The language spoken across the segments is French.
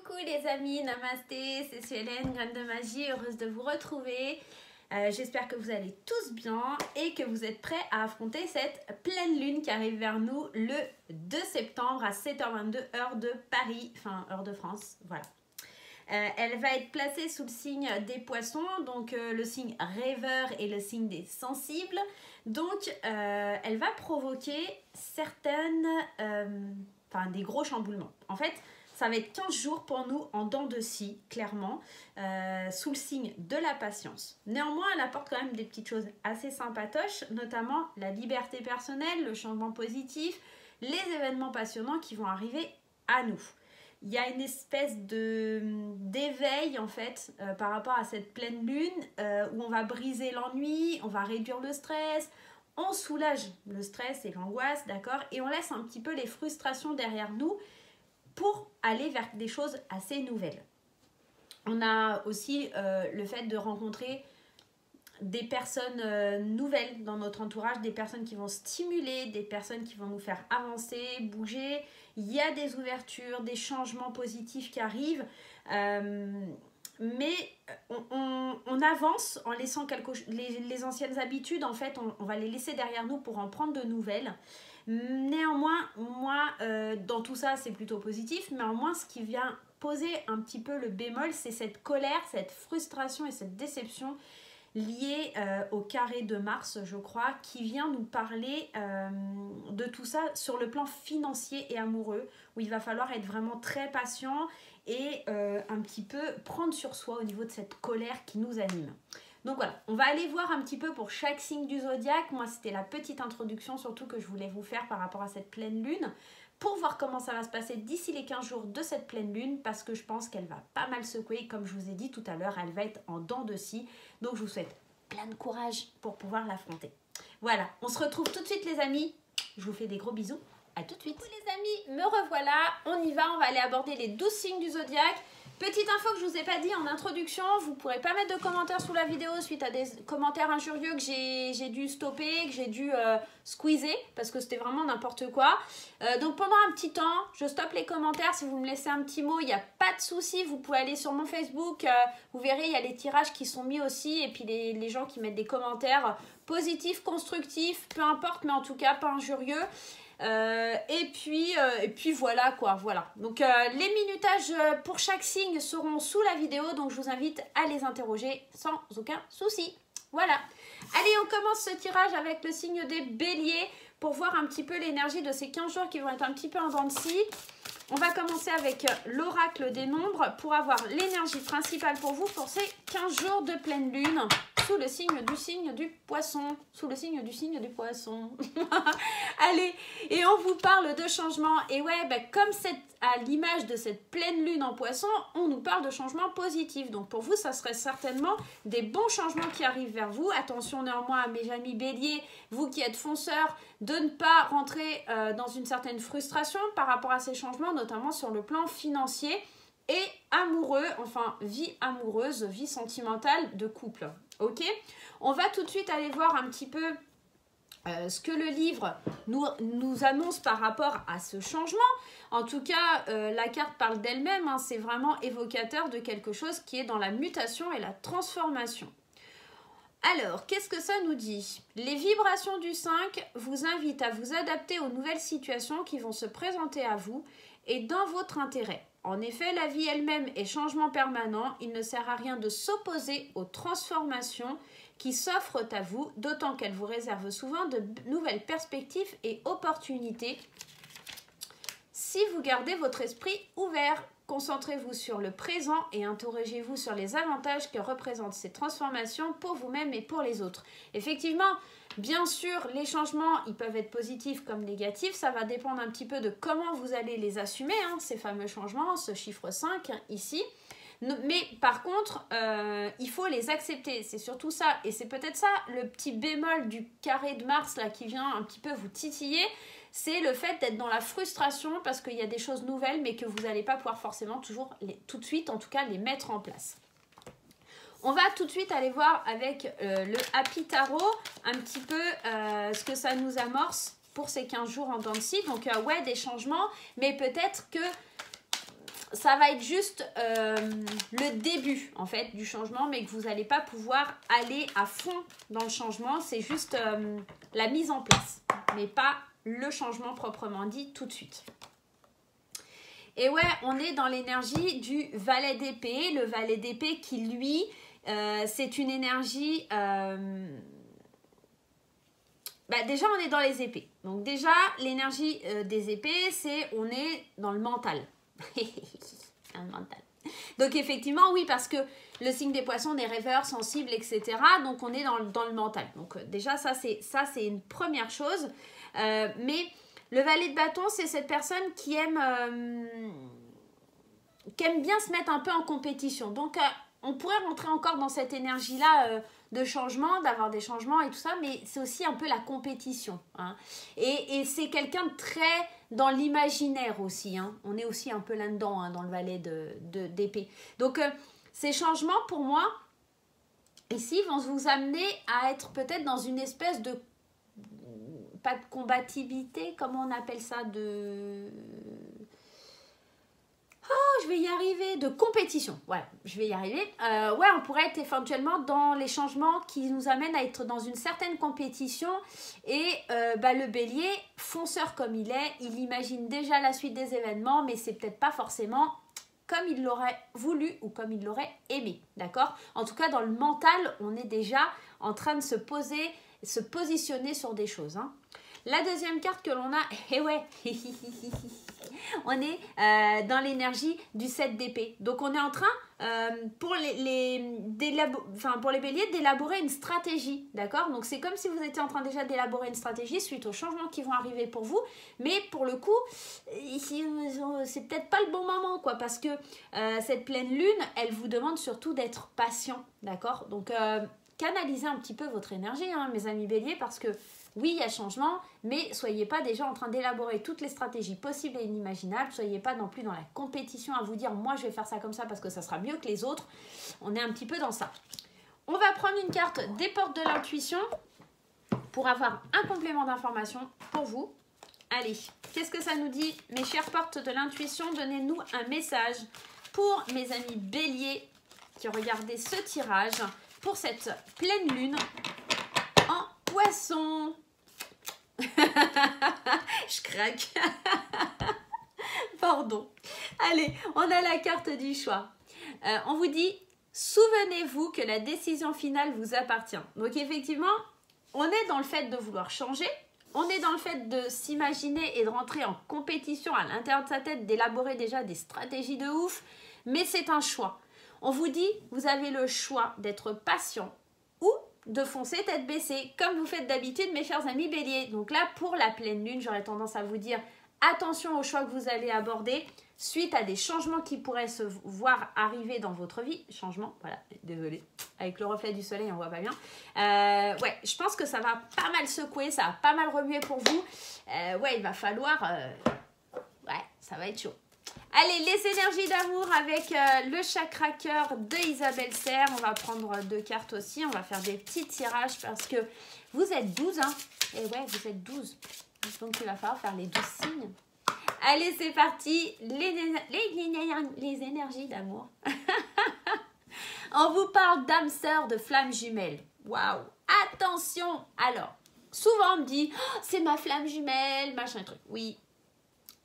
Coucou les amis, namasté, c'est Hélène, Graine de Magie, heureuse de vous retrouver. J'espère que vous allez tous bien et que vous êtes prêts à affronter cette pleine lune qui arrive vers nous le 2 septembre à 7h22 heure de Paris, enfin heure de France, voilà. Elle va être placée sous le signe des poissons, donc le signe rêveur et le signe des sensibles. Donc elle va provoquer des gros chamboulements. En fait, ça va être 15 jours pour nous en dents de scie, clairement, sous le signe de la patience. Néanmoins, elle apporte quand même des petites choses assez sympatoches, notamment la liberté personnelle, le changement positif, les événements passionnants qui vont arriver à nous. Il y a une espèce d'éveil en fait par rapport à cette pleine lune où on va briser l'ennui, on va réduire le stress, on soulage le stress et l'angoisse, d'accord, et on laisse un petit peu les frustrations derrière nous pour aller vers des choses assez nouvelles. On a aussi le fait de rencontrer des personnes nouvelles dans notre entourage, des personnes qui vont stimuler, des personnes qui vont nous faire avancer, bouger. Il y a des ouvertures, des changements positifs qui arrivent, mais on avance en laissant les anciennes habitudes, en fait, on va les laisser derrière nous pour en prendre de nouvelles. Néanmoins, moi, dans tout ça, c'est plutôt positif. Néanmoins, ce qui vient poser un petit peu le bémol, c'est cette colère, cette frustration et cette déception liée au carré de Mars, je crois, qui vient nous parler de tout ça sur le plan financier et amoureux, où il va falloir être vraiment très patient et un petit peu prendre sur soi au niveau de cette colère qui nous anime. Donc voilà, on va aller voir un petit peu pour chaque signe du zodiaque. Moi, c'était la petite introduction surtout que je voulais vous faire par rapport à cette pleine lune, pour voir comment ça va se passer d'ici les 15 jours de cette pleine lune, parce que je pense qu'elle va pas mal secouer. Comme je vous ai dit tout à l'heure, elle va être en dents de scie. Donc je vous souhaite plein de courage pour pouvoir l'affronter. Voilà, on se retrouve tout de suite les amis. Je vous fais des gros bisous. À tout de suite. Coucou les amis, me revoilà. On y va, on va aller aborder les 12 signes du zodiaque. Petite info que je vous ai pas dit en introduction, vous ne pourrez pas mettre de commentaires sous la vidéo suite à des commentaires injurieux que j'ai dû stopper, que j'ai dû squeezer parce que c'était vraiment n'importe quoi. Donc pendant un petit temps, je stoppe les commentaires. Si vous me laissez un petit mot, il n'y a pas de souci. Vous pouvez aller sur mon Facebook, vous verrez, il y a les tirages qui sont mis aussi et puis les gens qui mettent des commentaires positifs, constructifs, peu importe, mais en tout cas pas injurieux. Et puis voilà quoi, voilà. Donc les minutages pour chaque signe seront sous la vidéo, donc je vous invite à les interroger sans aucun souci. Voilà. Allez, on commence ce tirage avec le signe des béliers pour voir un petit peu l'énergie de ces 15 jours qui vont être un petit peu en dents de scie. On va commencer avec l'oracle des nombres pour avoir l'énergie principale pour vous pour ces 15 jours de pleine lune sous le signe du poisson. Sous le signe du poisson. Allez, et on vous parle de changement. Et ouais, comme à l'image de cette pleine lune en poisson, on nous parle de changements positifs. Donc pour vous, ça serait certainement des bons changements qui arrivent vers vous. Attention néanmoins à mes amis béliers, vous qui êtes fonceurs, de ne pas rentrer dans une certaine frustration par rapport à ces changements, notamment sur le plan financier et amoureux, enfin vie amoureuse, vie sentimentale de couple. Ok, on va tout de suite aller voir un petit peu ce que le livre nous annonce par rapport à ce changement. En tout cas, la carte parle d'elle-même, hein, c'est vraiment évocateur de quelque chose qui est dans la mutation et la transformation. Alors, qu'est-ce que ça nous dit? Les vibrations du 5 vous invitent à vous adapter aux nouvelles situations qui vont se présenter à vous et dans votre intérêt. En effet, la vie elle-même est changement permanent. Il ne sert à rien de s'opposer aux transformations qui s'offrent à vous, d'autant qu'elles vous réservent souvent de nouvelles perspectives et opportunités. Si vous gardez votre esprit ouvert, concentrez-vous sur le présent et interrogez-vous sur les avantages que représentent ces transformations pour vous-même et pour les autres. Effectivement, bien sûr, les changements, ils peuvent être positifs comme négatifs. Ça va dépendre un petit peu de comment vous allez les assumer, hein, ces fameux changements, ce chiffre 5 ici. Mais par contre, il faut les accepter. C'est surtout ça. Et c'est peut-être ça le petit bémol du carré de Mars là, qui vient un petit peu vous titiller. C'est le fait d'être dans la frustration parce qu'il y a des choses nouvelles mais que vous n'allez pas pouvoir forcément tout de suite, en tout cas, les mettre en place. On va tout de suite aller voir avec le Happy Tarot un petit peu ce que ça nous amorce pour ces 15 jours en dents de scie. Donc ouais, des changements, mais peut-être que ça va être juste le début en fait du changement, mais que vous n'allez pas pouvoir aller à fond dans le changement. C'est juste la mise en place, mais pas le changement proprement dit tout de suite. Et ouais, on est dans l'énergie du valet d'épée. Le valet d'épée qui, lui, c'est une énergie... déjà, on est dans les épées. Donc déjà, l'énergie des épées, c'est on est dans le mental. Un mental. Donc effectivement, oui, parce que le signe des poissons, on est rêveur, sensible, etc. Donc on est dans le mental. Donc déjà, ça c'est une première chose. Mais le valet de bâton, c'est cette personne qui aime bien se mettre un peu en compétition. Donc on pourrait rentrer encore dans cette énergie-là de changement, d'avoir des changements et tout ça, mais c'est aussi un peu la compétition. Hein. Et c'est quelqu'un de très dans l'imaginaire aussi. Hein. On est aussi un peu là-dedans, hein, dans le valet d'épée. Donc, ces changements, pour moi, ici, vont vous amener à être peut-être dans une espèce de... Pas de combativité, comment on appelle ça, je vais y arriver, de compétition, ouais, je vais y arriver. Ouais, on pourrait être éventuellement dans les changements qui nous amènent à être dans une certaine compétition et le bélier, fonceur comme il est, il imagine déjà la suite des événements, mais c'est peut-être pas forcément comme il l'aurait voulu ou comme il l'aurait aimé, d'accord? En tout cas, dans le mental, on est déjà en train de se positionner sur des choses, hein. La deuxième carte que l'on a, ouais, on est dans l'énergie du 7 d'épée. Donc, on est en train, pour les béliers, d'élaborer une stratégie, d'accord? Donc, c'est comme si vous étiez en train déjà d'élaborer une stratégie suite aux changements qui vont arriver pour vous. Mais pour le coup, c'est peut-être pas le bon moment, quoi, parce que cette pleine lune, elle vous demande surtout d'être patient, d'accord? Donc, canalisez un petit peu votre énergie, hein, mes amis béliers, parce que oui, il y a changement, mais soyez pas déjà en train d'élaborer toutes les stratégies possibles et inimaginables. Soyez pas non plus dans la compétition à vous dire « moi, je vais faire ça comme ça parce que ça sera mieux que les autres ». On est un petit peu dans ça. On va prendre une carte des portes de l'intuition pour avoir un complément d'information pour vous. Allez, qu'est-ce que ça nous dit? Mes chères portes de l'intuition, donnez-nous un message pour mes amis béliers qui ont regardé ce tirage pour cette pleine lune en poisson. Je craque. Pardon. Allez, on a la carte du choix. On vous dit, souvenez-vous que la décision finale vous appartient. Donc effectivement, on est dans le fait de vouloir changer. On est dans le fait de s'imaginer et de rentrer en compétition à l'intérieur de sa tête, d'élaborer déjà des stratégies de ouf. Mais c'est un choix. On vous dit, vous avez le choix d'être patient ou de foncer tête baissée, comme vous faites d'habitude, mes chers amis béliers. Donc là, pour la pleine lune, j'aurais tendance à vous dire attention aux choix que vous allez aborder suite à des changements qui pourraient se voir arriver dans votre vie. Changement, voilà, désolée, avec le reflet du soleil, on voit pas bien. Ouais, je pense que ça va pas mal secouer, ça va pas mal remuer pour vous. Ouais, il va falloir... ouais, ça va être chaud. Allez, les énergies d'amour avec le chakra cœur de Isabelle Serre. On va prendre 2 cartes aussi. On va faire des petits tirages parce que vous êtes 12. Hein. Et ouais, vous êtes 12. Donc, il va falloir faire les 12 signes. Allez, c'est parti. Les énergies d'amour. On vous parle d'âme sœur, de flamme jumelle. Waouh. Attention. Alors, souvent on me dit oh, c'est ma flamme jumelle, machin truc. Oui.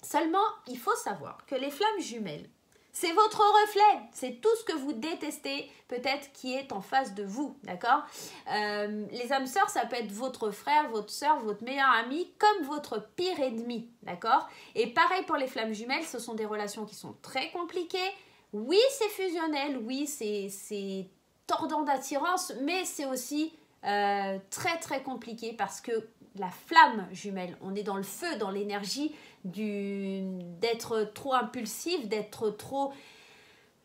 Seulement, il faut savoir que les flammes jumelles, c'est votre reflet. C'est tout ce que vous détestez, peut-être, qui est en face de vous, d'accord? Les âmes sœurs, ça peut être votre frère, votre sœur, votre meilleur ami, comme votre pire ennemi, d'accord? Et pareil pour les flammes jumelles, ce sont des relations qui sont très compliquées. Oui, c'est fusionnel, oui, c'est tordant d'attirance, mais c'est aussi très, très compliqué parce que la flamme jumelle, on est dans le feu, dans l'énergie d'être trop impulsif, d'être trop...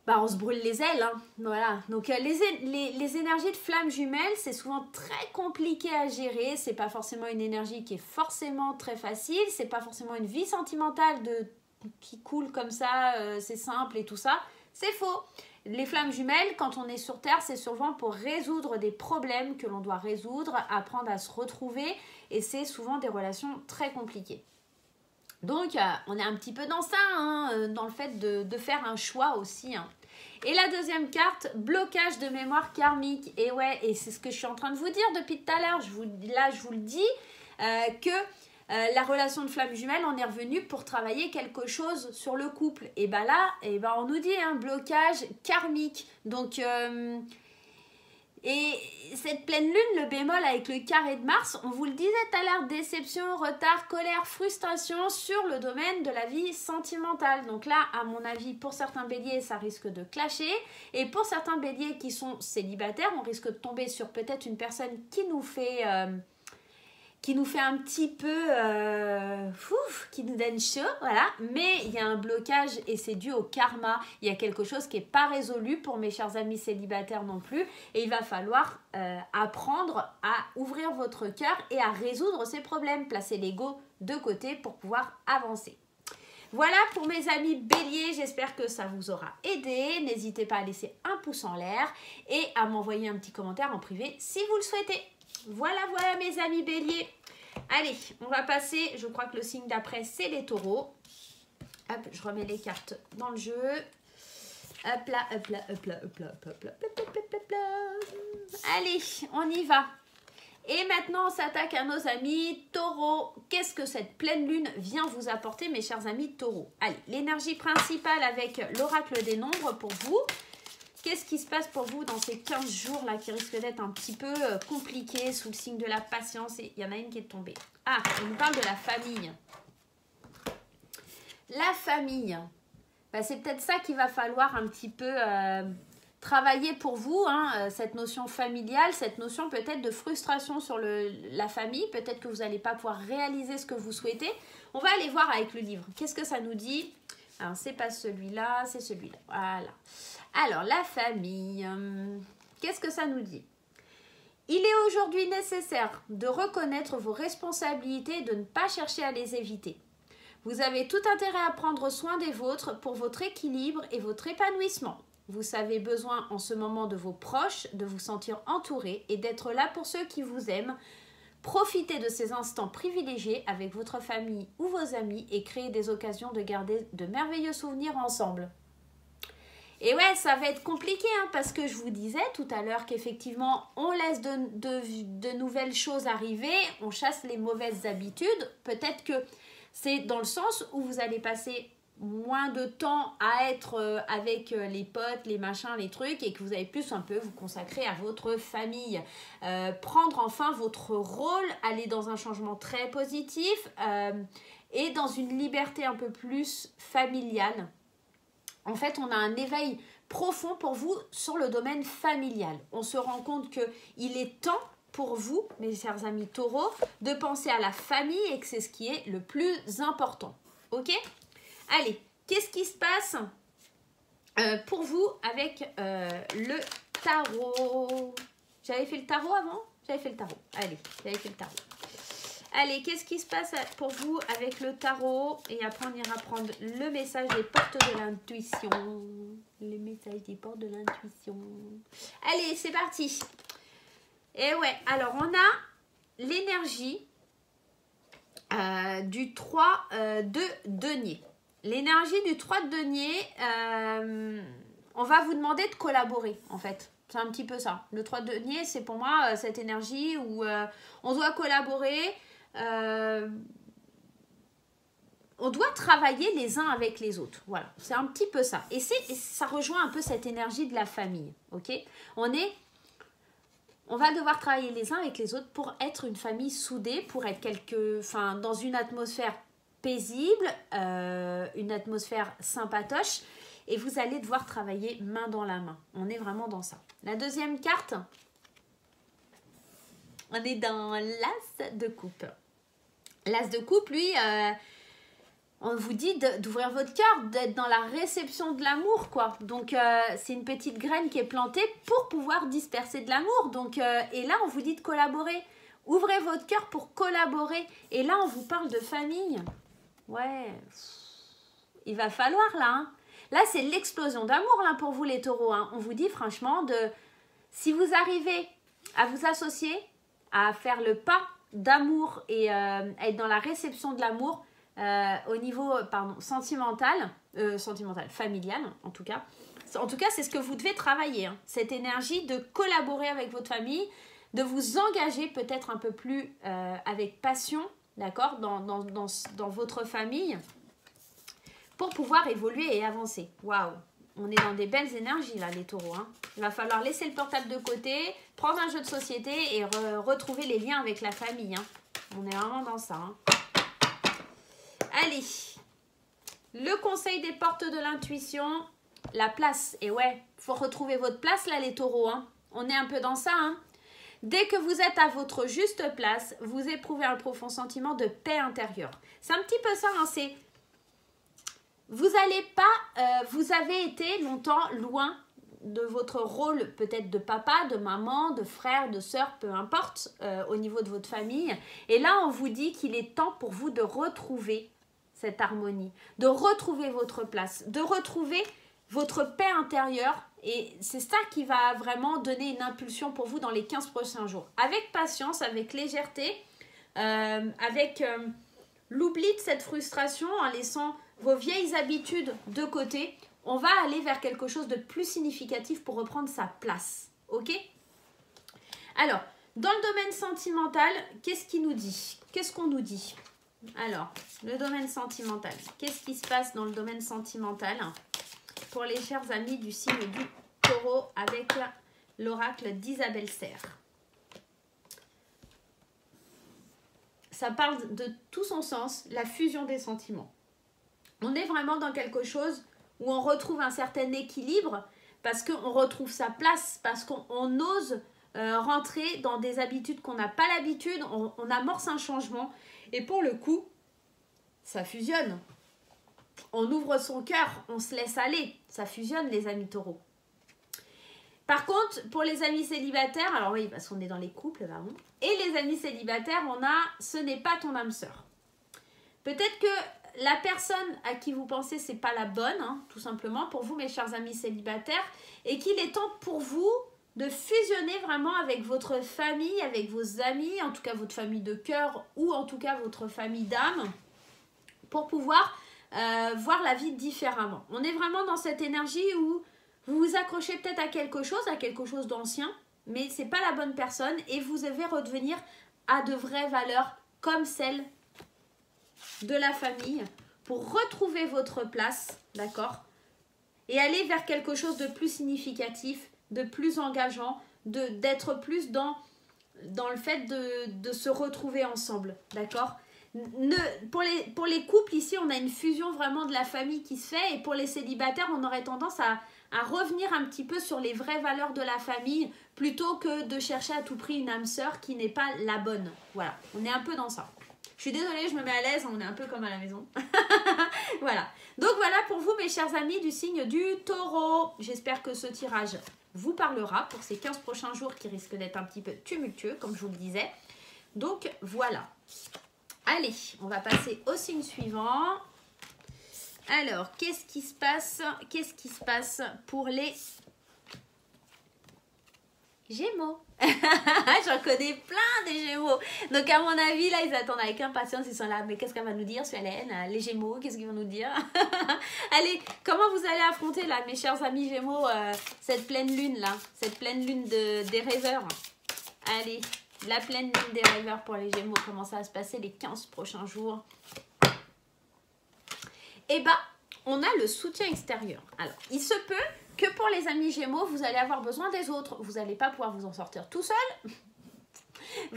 Bah, on se brûle les ailes, hein, voilà. Donc, les énergies de flamme jumelle, c'est souvent très compliqué à gérer. C'est pas forcément une énergie qui est forcément très facile. C'est pas forcément une vie sentimentale qui coule comme ça, c'est simple et tout ça. C'est faux. Les flammes jumelles, quand on est sur Terre, c'est souvent pour résoudre des problèmes que l'on doit résoudre, apprendre à se retrouver. Et c'est souvent des relations très compliquées. Donc, on est un petit peu dans ça, hein, dans le fait de faire un choix aussi. Hein. Et la deuxième carte, blocage de mémoire karmique. Et ouais, et c'est ce que je suis en train de vous dire depuis tout à l'heure. Là, je vous le dis, que la relation de flamme jumelle, on est revenu pour travailler quelque chose sur le couple. Et ben là, on nous dit un blocage karmique. Donc, et cette pleine lune, le bémol avec le carré de Mars, on vous le disait tout à l'heure, déception, retard, colère, frustration sur le domaine de la vie sentimentale. Donc là, à mon avis, pour certains béliers, ça risque de clasher. Et pour certains béliers qui sont célibataires, on risque de tomber sur peut-être une personne qui nous fait un petit peu, qui nous donne chaud, voilà. Mais il y a un blocage et c'est dû au karma. Il y a quelque chose qui n'est pas résolu pour mes chers amis célibataires non plus. Et il va falloir apprendre à ouvrir votre cœur et à résoudre ces problèmes. Placer l'ego de côté pour pouvoir avancer. Voilà pour mes amis béliers, j'espère que ça vous aura aidé. N'hésitez pas à laisser un pouce en l'air et à m'envoyer un petit commentaire en privé si vous le souhaitez. Voilà mes amis béliers. Allez, on va passer, je crois que le signe d'après c'est les taureaux. Hop, je remets les cartes dans le jeu. Hop là, hop là, hop là, hop là, hop là, hop là, hop là, hop là. Allez, on y va. Et maintenant, on s'attaque à nos amis taureaux. Qu'est-ce que cette pleine lune vient vous apporter, mes chers amis taureaux? Allez, l'énergie principale avec l'oracle des nombres pour vous. Qu'est-ce qui se passe pour vous dans ces 15 jours là qui risquent d'être un petit peu compliqués sous le signe de la patience? Et il y en a une qui est tombée. Ah, on nous parle de la famille. La famille. Bah, c'est peut-être ça qu'il va falloir un petit peu travailler pour vous. Hein, cette notion familiale, cette notion peut-être de frustration sur la famille. Peut-être que vous n'allez pas pouvoir réaliser ce que vous souhaitez. On va aller voir avec le livre. Qu'est-ce que ça nous dit? Alors, c'est pas celui-là, c'est celui-là. Voilà. Alors, la famille, qu'est-ce que ça nous dit? Il est aujourd'hui nécessaire de reconnaître vos responsabilités et de ne pas chercher à les éviter. Vous avez tout intérêt à prendre soin des vôtres pour votre équilibre et votre épanouissement. Vous avez besoin en ce moment de vos proches, de vous sentir entouré et d'être là pour ceux qui vous aiment. Profitez de ces instants privilégiés avec votre famille ou vos amis et créez des occasions de garder de merveilleux souvenirs ensemble. Et ouais, ça va être compliqué hein, parce que je vous disais tout à l'heure qu'effectivement, on laisse de nouvelles choses arriver, on chasse les mauvaises habitudes. Peut-être que c'est dans le sens où vous allez passer moins de temps à être avec les potes, les machins, les trucs et que vous allez plus un peu vous consacrer à votre famille. Prendre enfin votre rôle, aller dans un changement très positif et dans une liberté un peu plus familiale. En fait, on a un éveil profond pour vous sur le domaine familial. On se rend compte qu'il est temps pour vous, mes chers amis taureaux, de penser à la famille et que c'est ce qui est le plus important. Ok? Allez, qu'est-ce qui se passe pour vous avec le tarot? J'avais fait le tarot avant? J'avais fait le tarot. Allez, j'avais fait le tarot. Allez, qu'est-ce qui se passe pour vous avec le tarot? Et après, on ira prendre le message des portes de l'intuition. Le message des portes de l'intuition. Allez, c'est parti. Et ouais, alors on a l'énergie du 3 de denier. L'énergie du 3 de denier, on va vous demander de collaborer en fait. C'est un petit peu ça. Le 3 de denier, c'est pour moi cette énergie où on doit collaborer. On doit travailler les uns avec les autres. Voilà, c'est un petit peu ça. Et ça rejoint un peu cette énergie de la famille. Ok, on va devoir travailler les uns avec les autres pour être une famille soudée, pour être dans une atmosphère paisible, une atmosphère sympatoche. Et vous allez devoir travailler main dans la main. On est vraiment dans ça. La deuxième carte, on est dans l'as de coupe. L'as de coupe, lui, on vous dit d'ouvrir votre cœur, d'être dans la réception de l'amour, quoi. Donc, c'est une petite graine qui est plantée pour pouvoir disperser de l'amour. Donc, et là, on vous dit de collaborer. Ouvrez votre cœur pour collaborer. Et là, on vous parle de famille. Ouais, il va falloir, là. Hein. Là, c'est l'explosion d'amour, là, pour vous, les taureaux. Hein. On vous dit, franchement, si vous arrivez à vous associer, à faire le pas d'amour et être dans la réception de l'amour, au niveau sentimental, familial en tout cas. En tout cas, c'est ce que vous devez travailler. Hein. Cette énergie de collaborer avec votre famille, de vous engager peut-être un peu plus avec passion, d'accord, dans votre famille, pour pouvoir évoluer et avancer. Waouh! On est dans des belles énergies là, les taureaux. Hein. Il va falloir laisser le portable de côté, prendre un jeu de société et retrouver les liens avec la famille. Hein. On est vraiment dans ça. Hein. Allez, le conseil des portes de l'intuition, la place. Et ouais, il faut retrouver votre place là, les taureaux. Hein. On est un peu dans ça. Hein. Dès que vous êtes à votre juste place, vous éprouvez un profond sentiment de paix intérieure. C'est un petit peu ça, hein, c'est... Vous avez été longtemps loin de votre rôle peut-être de papa, de maman, de frère, de sœur, peu importe, au niveau de votre famille. Et là, on vous dit qu'il est temps pour vous de retrouver cette harmonie, de retrouver votre place, de retrouver votre paix intérieure. Et c'est ça qui va vraiment donner une impulsion pour vous dans les 15 prochains jours. Avec patience, avec légèreté, avec l'oubli de cette frustration, en laissant vos vieilles habitudes de côté, on va aller vers quelque chose de plus significatif pour reprendre sa place. Ok? Alors, dans le domaine sentimental, qu'est-ce qu'il nous dit? Qu'est-ce qu'on nous dit? Alors, le domaine sentimental. Qu'est-ce qui se passe dans le domaine sentimental pour les chers amis du signe du taureau avec l'oracle d'Isabelle Serre? Ça parle de tout son sens, la fusion des sentiments. On est vraiment dans quelque chose où on retrouve un certain équilibre parce qu'on retrouve sa place, parce qu'on ose rentrer dans des habitudes qu'on n'a pas l'habitude, on amorce un changement et pour le coup, ça fusionne. On ouvre son cœur, on se laisse aller, ça fusionne les amis taureaux. Par contre, pour les amis célibataires, alors oui, parce qu'on est dans les couples, pardon, et les amis célibataires, on a « ce n'est pas ton âme sœur ». Peut-être que la personne à qui vous pensez, c'est pas la bonne, hein, tout simplement, pour vous, mes chers amis célibataires, et qu'il est temps pour vous de fusionner vraiment avec votre famille, avec vos amis, en tout cas votre famille de cœur, ou en tout cas votre famille d'âme, pour pouvoir voir la vie différemment. On est vraiment dans cette énergie où vous vous accrochez peut-être à quelque chose d'ancien, mais c'est pas la bonne personne et vous devez redevenir à de vraies valeurs comme celles de la famille pour retrouver votre place, d'accord? Et aller vers quelque chose de plus significatif, de plus engageant, d'être plus dans le fait de se retrouver ensemble, d'accord? Pour les couples, ici, on a une fusion vraiment de la famille qui se fait et pour les célibataires, on aurait tendance à revenir un petit peu sur les vraies valeurs de la famille plutôt que de chercher à tout prix une âme sœur qui n'est pas la bonne. Voilà, on est un peu dans ça. Je suis désolée, je me mets à l'aise, on est un peu comme à la maison. Voilà. Donc voilà pour vous, mes chers amis du signe du taureau. J'espère que ce tirage vous parlera pour ces 15 prochains jours qui risquent d'être un petit peu tumultueux, comme je vous le disais. Donc voilà. Allez, on va passer au signe suivant. Alors, qu'est-ce qui se passe? Qu'est-ce qui se passe pour les Gémeaux? J'en connais plein des Gémeaux. Donc à mon avis, là, ils attendent avec impatience. Ils sont là, mais qu'est-ce qu'elle va nous dire, Sualène? Les Gémeaux, qu'est-ce qu'ils vont nous dire? Allez, comment vous allez affronter, là, mes chers amis Gémeaux, cette pleine lune, là? Cette pleine lune des rêveurs. Allez, la pleine lune des rêveurs pour les Gémeaux. Comment ça va se passer les 15 prochains jours? Eh bien, on a le soutien extérieur. Alors, il se peut que pour les amis Gémeaux, vous allez avoir besoin des autres. Vous n'allez pas pouvoir vous en sortir tout seul.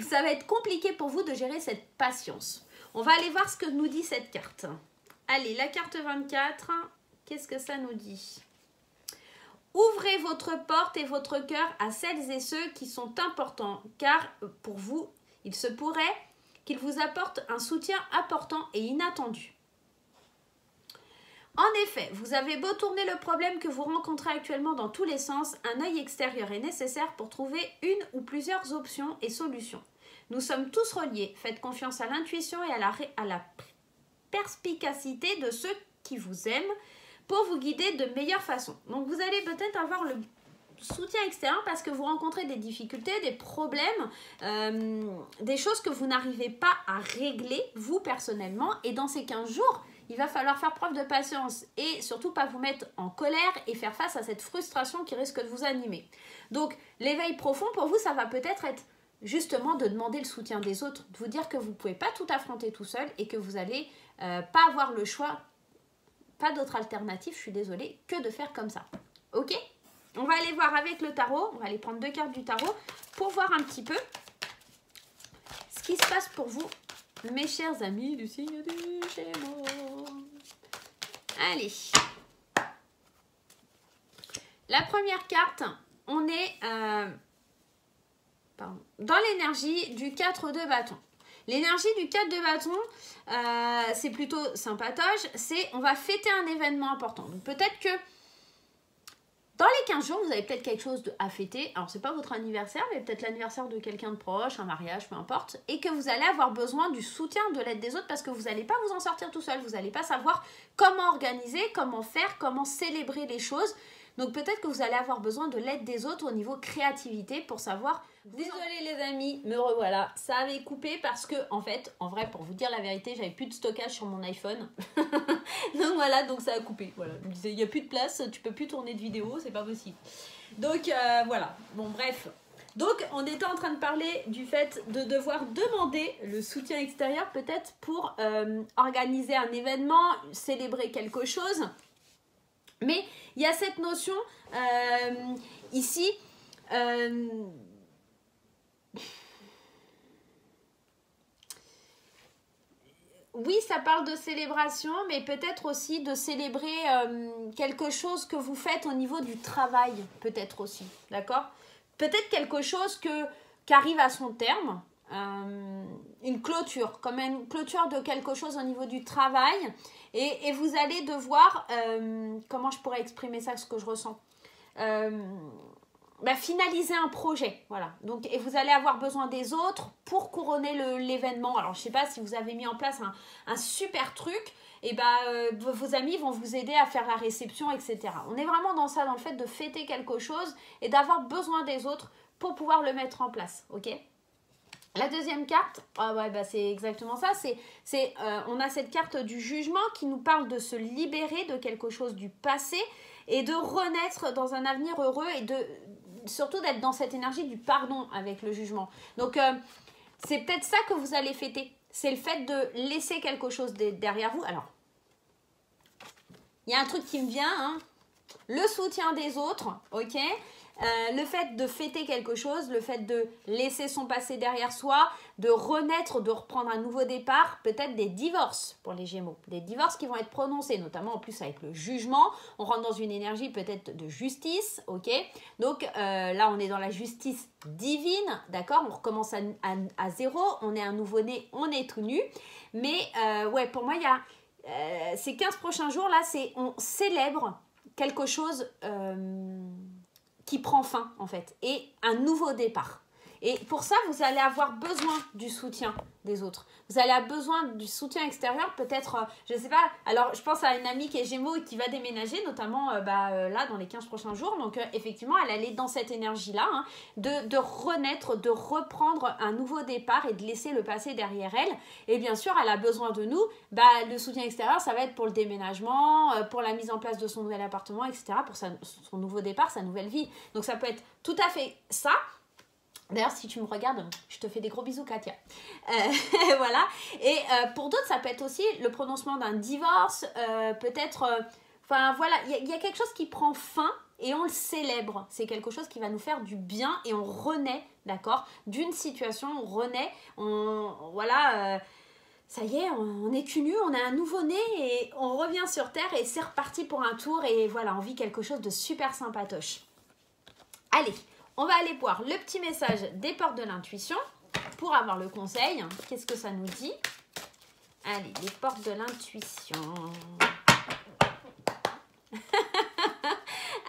Ça va être compliqué pour vous de gérer cette patience. On va aller voir ce que nous dit cette carte. Allez, la carte 24, qu'est-ce que ça nous dit? Ouvrez votre porte et votre cœur à celles et ceux qui sont importants, car pour vous, il se pourrait qu'ils vous apportent un soutien important et inattendu. En effet, vous avez beau tourner le problème que vous rencontrez actuellement dans tous les sens, un œil extérieur est nécessaire pour trouver une ou plusieurs options et solutions. Nous sommes tous reliés. Faites confiance à l'intuition et à la perspicacité de ceux qui vous aiment pour vous guider de meilleure façon. Donc vous allez peut-être avoir soutien extérieur parce que vous rencontrez des difficultés, des problèmes, des choses que vous n'arrivez pas à régler, vous personnellement. Et dans ces 15 jours, il va falloir faire preuve de patience et surtout pas vous mettre en colère et faire face à cette frustration qui risque de vous animer. Donc, l'éveil profond, pour vous, ça va peut-être être justement de demander le soutien des autres, de vous dire que vous ne pouvez pas tout affronter tout seul et que vous n'allez pas avoir le choix, pas d'autre alternative, je suis désolée, que de faire comme ça. Ok? On va aller voir avec le tarot, on va aller prendre 2 cartes du tarot pour voir un petit peu ce qui se passe pour vous, mes chers amis du signe du Gémeaux. Allez. La première carte, on est dans l'énergie du 4 de bâton. L'énergie du 4 de bâton, c'est plutôt sympatoche, c'est on va fêter un événement important. Donc peut-être que dans les 15 jours, vous avez peut-être quelque chose à fêter. Alors, ce n'est pas votre anniversaire, mais peut-être l'anniversaire de quelqu'un de proche, un mariage, peu importe. Et que vous allez avoir besoin du soutien, de l'aide des autres parce que vous n'allez pas vous en sortir tout seul. Vous n'allez pas savoir comment organiser, comment faire, comment célébrer les choses. Donc, peut-être que vous allez avoir besoin de l'aide des autres au niveau créativité pour savoir... Désolée les amis, me revoilà. Ça avait coupé parce que, en fait, en vrai, pour vous dire la vérité, j'avais plus de stockage sur mon iPhone. Donc voilà, donc ça a coupé. Voilà. Il n'y a plus de place, tu peux plus tourner de vidéo, c'est pas possible. Donc voilà, bon bref. Donc on était en train de parler du fait de devoir demander le soutien extérieur peut-être pour organiser un événement, célébrer quelque chose. Mais il y a cette notion ici... oui, ça parle de célébration, mais peut-être aussi de célébrer quelque chose que vous faites au niveau du travail, peut-être aussi, d'accord? Peut-être quelque chose qui arrive à son terme, une clôture, comme une clôture de quelque chose au niveau du travail, et vous allez devoir, comment je pourrais exprimer ça, ce que je ressens finaliser un projet, voilà. Donc, et vous allez avoir besoin des autres pour couronner l'événement. Alors, je ne sais pas si vous avez mis en place un super truc, et vos amis vont vous aider à faire la réception, etc. On est vraiment dans ça, dans le fait de fêter quelque chose et d'avoir besoin des autres pour pouvoir le mettre en place, ok? La deuxième carte, c'est exactement ça, on a cette carte du jugement qui nous parle de se libérer de quelque chose du passé et de renaître dans un avenir heureux et surtout d'être dans cette énergie du pardon avec le jugement. Donc, c'est peut-être ça que vous allez fêter. C'est le fait de laisser quelque chose derrière vous. Alors, il y a un truc qui me vient, hein. Le soutien des autres, ok? Le fait de fêter quelque chose, le fait de laisser son passé derrière soi, de renaître, de reprendre un nouveau départ, peut-être des divorces pour les Gémeaux. Des divorces qui vont être prononcés, notamment en plus avec le jugement. On rentre dans une énergie peut-être de justice, ok? Donc là, on est dans la justice divine, d'accord? On recommence à zéro, on est un nouveau-né, on est tout nu. Mais ouais, pour moi, il y a ces 15 prochains jours, là, on célèbre quelque chose... qui prend fin en fait et un nouveau départ. Et pour ça, vous allez avoir besoin du soutien des autres. Vous allez avoir besoin du soutien extérieur, peut-être, je ne sais pas. Alors, je pense à une amie qui est Gémeaux et qui va déménager, notamment là, dans les 15 prochains jours. Donc, effectivement, elle est dans cette énergie-là, hein, de renaître, de reprendre un nouveau départ et de laisser le passé derrière elle. Et bien sûr, elle a besoin de nous. Le soutien extérieur, ça va être pour le déménagement, pour la mise en place de son nouvel appartement, etc., pour son nouveau départ, sa nouvelle vie. Donc, ça peut être tout à fait ça. D'ailleurs, si tu me regardes, je te fais des gros bisous, Katia. Voilà. Et pour d'autres, ça peut être aussi le prononcement d'un divorce. Peut-être... Enfin, voilà. Il y a quelque chose qui prend fin et on le célèbre. C'est quelque chose qui va nous faire du bien et on renaît, d'accord? D'une situation, on renaît. Voilà... ça y est, on est cul nu, on a un nouveau-né et on revient sur Terre et c'est reparti pour un tour. Et voilà, on vit quelque chose de super sympatoche. Allez, on va aller voir le petit message des portes de l'intuition pour avoir le conseil. Qu'est-ce que ça nous dit? Allez, les portes de l'intuition.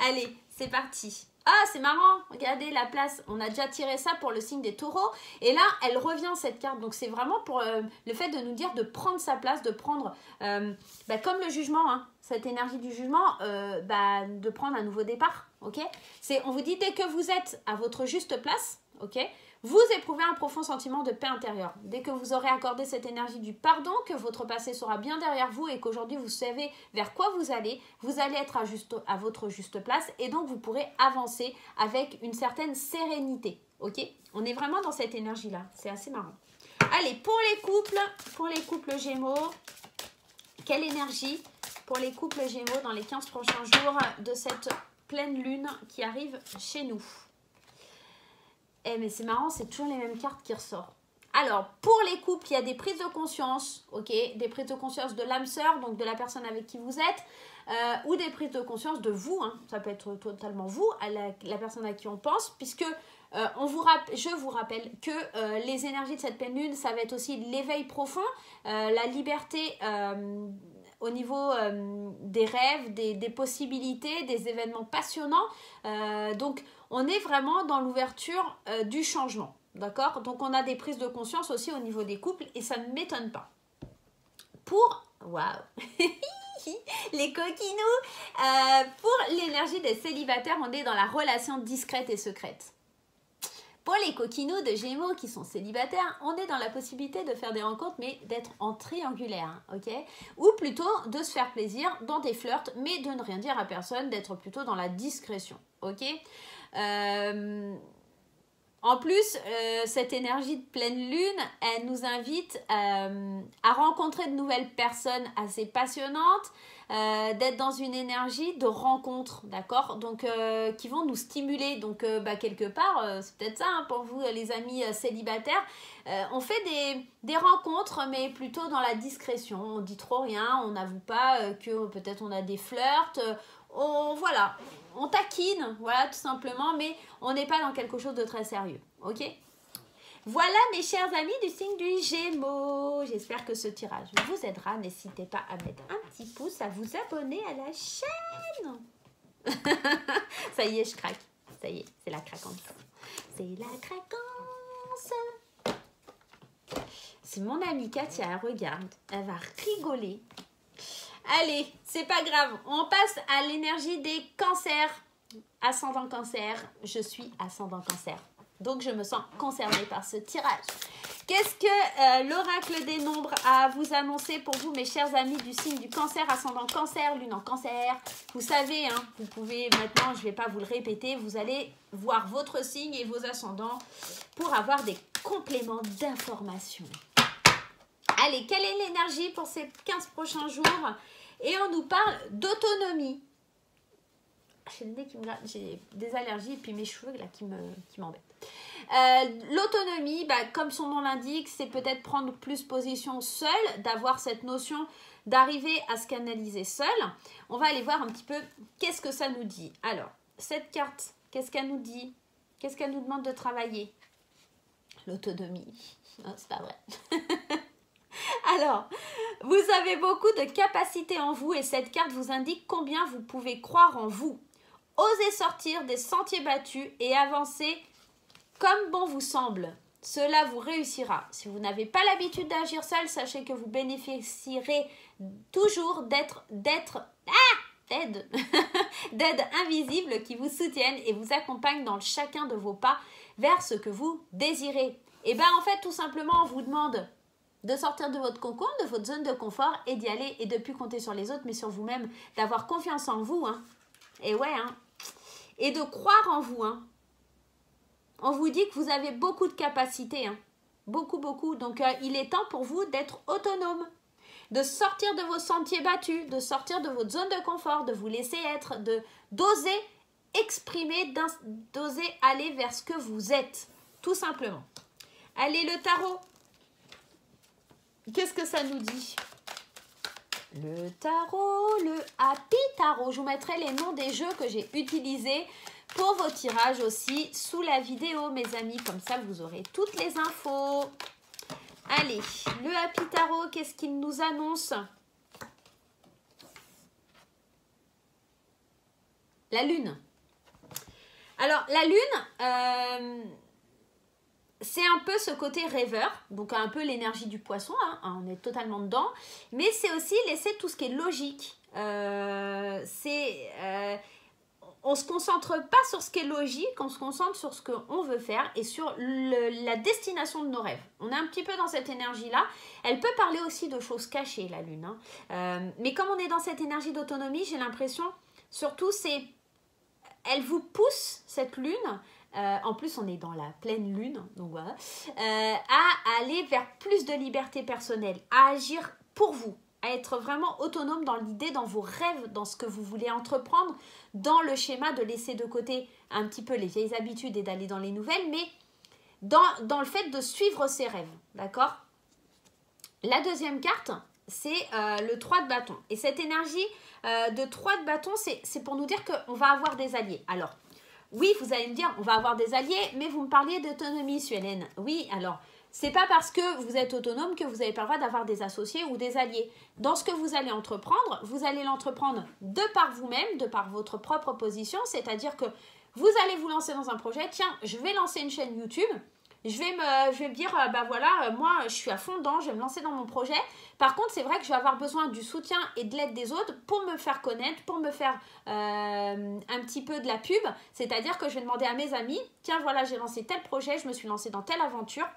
Allez, c'est parti. Ah, c'est marrant, regardez la place, on a déjà tiré ça pour le signe des taureaux. Et là, elle revient cette carte. Donc, c'est vraiment pour le fait de nous dire de prendre sa place, de prendre, comme le jugement, hein, cette énergie du jugement, de prendre un nouveau départ. Ok, on vous dit dès que vous êtes à votre juste place, ok, vous éprouvez un profond sentiment de paix intérieure. Dès que vous aurez accordé cette énergie du pardon, que votre passé sera bien derrière vous et qu'aujourd'hui vous savez vers quoi vous allez être à votre juste place et donc vous pourrez avancer avec une certaine sérénité. Ok, on est vraiment dans cette énergie-là. C'est assez marrant. Allez, pour les couples Gémeaux, quelle énergie pour les couples Gémeaux dans les 15 prochains jours de cette pleine lune qui arrive chez nous? Eh mais c'est marrant, c'est toujours les mêmes cartes qui ressortent. Alors, pour les couples, il y a des prises de conscience, ok, des prises de conscience de l'âme sœur, donc de la personne avec qui vous êtes, ou des prises de conscience de vous, hein, ça peut être totalement vous, la personne à qui on pense, puisque je vous rappelle que les énergies de cette pleine lune, ça va être aussi l'éveil profond, la liberté au niveau des rêves, des possibilités, des événements passionnants, donc on est vraiment dans l'ouverture du changement, d'accord? Donc, on a des prises de conscience aussi au niveau des couples et ça ne m'étonne pas. Pour, waouh, les coquinous, pour l'énergie des célibataires, on est dans la relation discrète et secrète. Pour les coquinous de Gémeaux qui sont célibataires, on est dans la possibilité de faire des rencontres, mais d'être en triangulaire, ok? Ou plutôt de se faire plaisir dans des flirts, mais de ne rien dire à personne, d'être plutôt dans la discrétion, ok? En plus, cette énergie de pleine lune, elle nous invite à rencontrer de nouvelles personnes assez passionnantes, d'être dans une énergie de rencontre, d'accord? Donc, qui vont nous stimuler. Donc, quelque part, c'est peut-être ça hein, pour vous, les amis célibataires. On fait des rencontres, mais plutôt dans la discrétion. On dit trop rien, on n'avoue pas que peut-être on a des flirts. Voilà, on taquine, voilà, tout simplement, mais on n'est pas dans quelque chose de très sérieux, ok? Voilà mes chers amis du signe du Gémeaux. J'espère que ce tirage vous aidera. N'hésitez pas à mettre un petit pouce, à vous abonner à la chaîne. Ça y est, je craque. Ça y est, c'est la craquance. C'est la craquance. C'est mon amie Katia, elle regarde. Elle va rigoler. Allez, c'est pas grave. On passe à l'énergie des cancers. Ascendant cancer, je suis ascendant cancer. Donc, je me sens concernée par ce tirage. Qu'est-ce que l'oracle des nombres a à vous annoncer pour vous, mes chers amis du signe du cancer, ascendant cancer, lune en cancer? Vous savez, hein, vous pouvez maintenant, je ne vais pas vous le répéter, vous allez voir votre signe et vos ascendants pour avoir des compléments d'informations. Allez, quelle est l'énergie pour ces 15 prochains jours? Et on nous parle d'autonomie. J'ai le nez qui me gratte, j'ai des allergies et puis mes cheveux là qui m'embêtent. L'autonomie, comme son nom l'indique, c'est peut-être prendre plus position seul, d'avoir cette notion d'arriver à se canaliser seul. On va aller voir un petit peu qu'est-ce que ça nous dit. Alors, cette carte, qu'est-ce qu'elle nous dit? Qu'est-ce qu'elle nous demande de travailler? L'autonomie. Non, c'est pas vrai. Alors, vous avez beaucoup de capacités en vous et cette carte vous indique combien vous pouvez croire en vous. Osez sortir des sentiers battus et avancer comme bon vous semble. Cela vous réussira. Si vous n'avez pas l'habitude d'agir seul, sachez que vous bénéficierez toujours d'aide invisible qui vous soutiennent et vous accompagnent dans chacun de vos pas vers ce que vous désirez. Et en fait, tout simplement, on vous demande de sortir de votre cocon, de votre zone de confort et d'y aller et de ne plus compter sur les autres, mais sur vous-même, d'avoir confiance en vous. Hein. Et ouais, hein. Et de croire en vous. Hein. On vous dit que vous avez beaucoup de capacités. Hein. Beaucoup, beaucoup. Donc, il est temps pour vous d'être autonome, de sortir de vos sentiers battus, de sortir de votre zone de confort, de vous laisser être, d'oser exprimer, d'oser aller vers ce que vous êtes, tout simplement. Allez, le tarot. Qu'est-ce que ça nous dit? Le tarot, le Happy Tarot. Je vous mettrai les noms des jeux que j'ai utilisés pour vos tirages aussi sous la vidéo, mes amis. Comme ça, vous aurez toutes les infos. Allez, le Happy Tarot, qu'est-ce qu'il nous annonce? La lune. Alors, la lune, c'est un peu ce côté rêveur, donc un peu l'énergie du poisson, hein, on est totalement dedans, mais c'est aussi laisser tout ce qui est logique. On ne se concentre pas sur ce qui est logique, on se concentre sur ce qu'on veut faire et sur la destination de nos rêves. On est un petit peu dans cette énergie-là. Elle peut parler aussi de choses cachées, la lune, hein. Mais comme on est dans cette énergie d'autonomie, j'ai l'impression, surtout, elle vous pousse, cette lune, en plus on est dans la pleine lune, donc voilà, à aller vers plus de liberté personnelle, à agir pour vous, à être vraiment autonome dans l'idée, dans vos rêves, dans ce que vous voulez entreprendre, dans le schéma de laisser de côté un petit peu les vieilles habitudes et d'aller dans les nouvelles, mais dans le fait de suivre ses rêves, d'accord? La deuxième carte, c'est le 3 de bâton. Et cette énergie de 3 de bâton, c'est pour nous dire qu'on va avoir des alliés. Alors, oui, vous allez me dire, on va avoir des alliés, mais vous me parliez d'autonomie, Suélène. Oui, alors, c'est pas parce que vous êtes autonome que vous n'avez pas le droit d'avoir des associés ou des alliés. Dans ce que vous allez entreprendre, vous allez l'entreprendre de par vous-même, de par votre propre position, c'est-à-dire que vous allez vous lancer dans un projet. Tiens, je vais lancer une chaîne YouTube. Je vais me dire, bah voilà, moi, je suis à fond dedans, je vais me lancer dans mon projet. Par contre, c'est vrai que je vais avoir besoin du soutien et de l'aide des autres pour me faire connaître, pour me faire un petit peu de la pub. C'est-à-dire que je vais demander à mes amis, tiens, voilà, j'ai lancé tel projet, je me suis lancée dans telle aventure.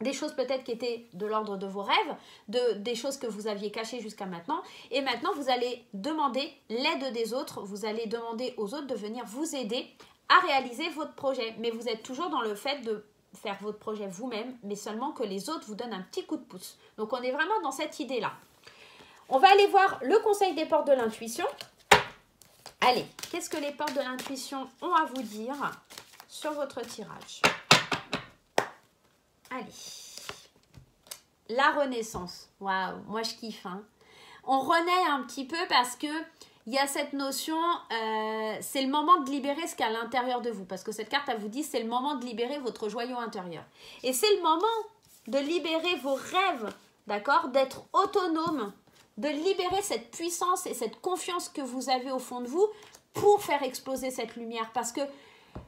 Des choses peut-être qui étaient de l'ordre de vos rêves, des choses que vous aviez cachées jusqu'à maintenant. Et maintenant, vous allez demander l'aide des autres, vous allez demander aux autres de venir vous aider à réaliser votre projet. Mais vous êtes toujours dans le fait de faire votre projet vous-même, mais seulement que les autres vous donnent un petit coup de pouce. Donc, on est vraiment dans cette idée-là. On va aller voir le conseil des portes de l'intuition. Allez, qu'est-ce que les portes de l'intuition ont à vous dire sur votre tirage ? Allez, la renaissance. Waouh, moi je kiffe, hein. On renaît un petit peu parce que il y a cette notion, c'est le moment de libérer ce qu'il y a à l'intérieur de vous. Parce que cette carte, elle vous dit, c'est le moment de libérer votre joyau intérieur. Et c'est le moment de libérer vos rêves, d'accord? D'être autonome, de libérer cette puissance et cette confiance que vous avez au fond de vous pour faire exploser cette lumière. Parce que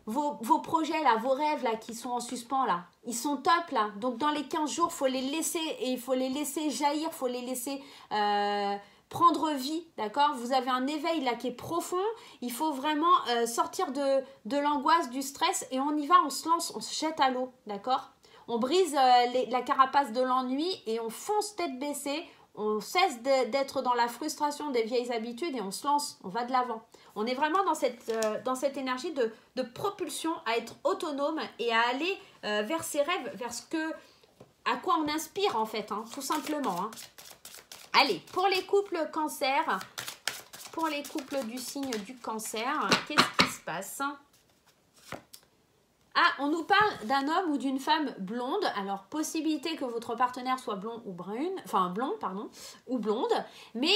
vos projets, là, vos rêves là, qui sont en suspens, là, ils sont top, là. Donc, dans les 15 jours, il faut les laisser et il faut les laisser jaillir, il faut les laisser prendre vie, d'accord? Vous avez un éveil, là, qui est profond. Il faut vraiment sortir de l'angoisse, du stress et on y va, on se lance, on se jette à l'eau, d'accord? On brise la carapace de l'ennui et on fonce tête baissée. On cesse d'être dans la frustration des vieilles habitudes et on se lance, on va de l'avant. On est vraiment dans cette énergie de propulsion, à être autonome et à aller vers ses rêves, vers à quoi on inspire en fait, hein, tout simplement. Hein. Allez, pour les couples cancer, pour les couples du signe du cancer, qu'est-ce qui se passe ? Ah, on nous parle d'un homme ou d'une femme blonde. Alors, possibilité que votre partenaire soit blond ou brune, enfin blond, pardon, ou blonde. Mais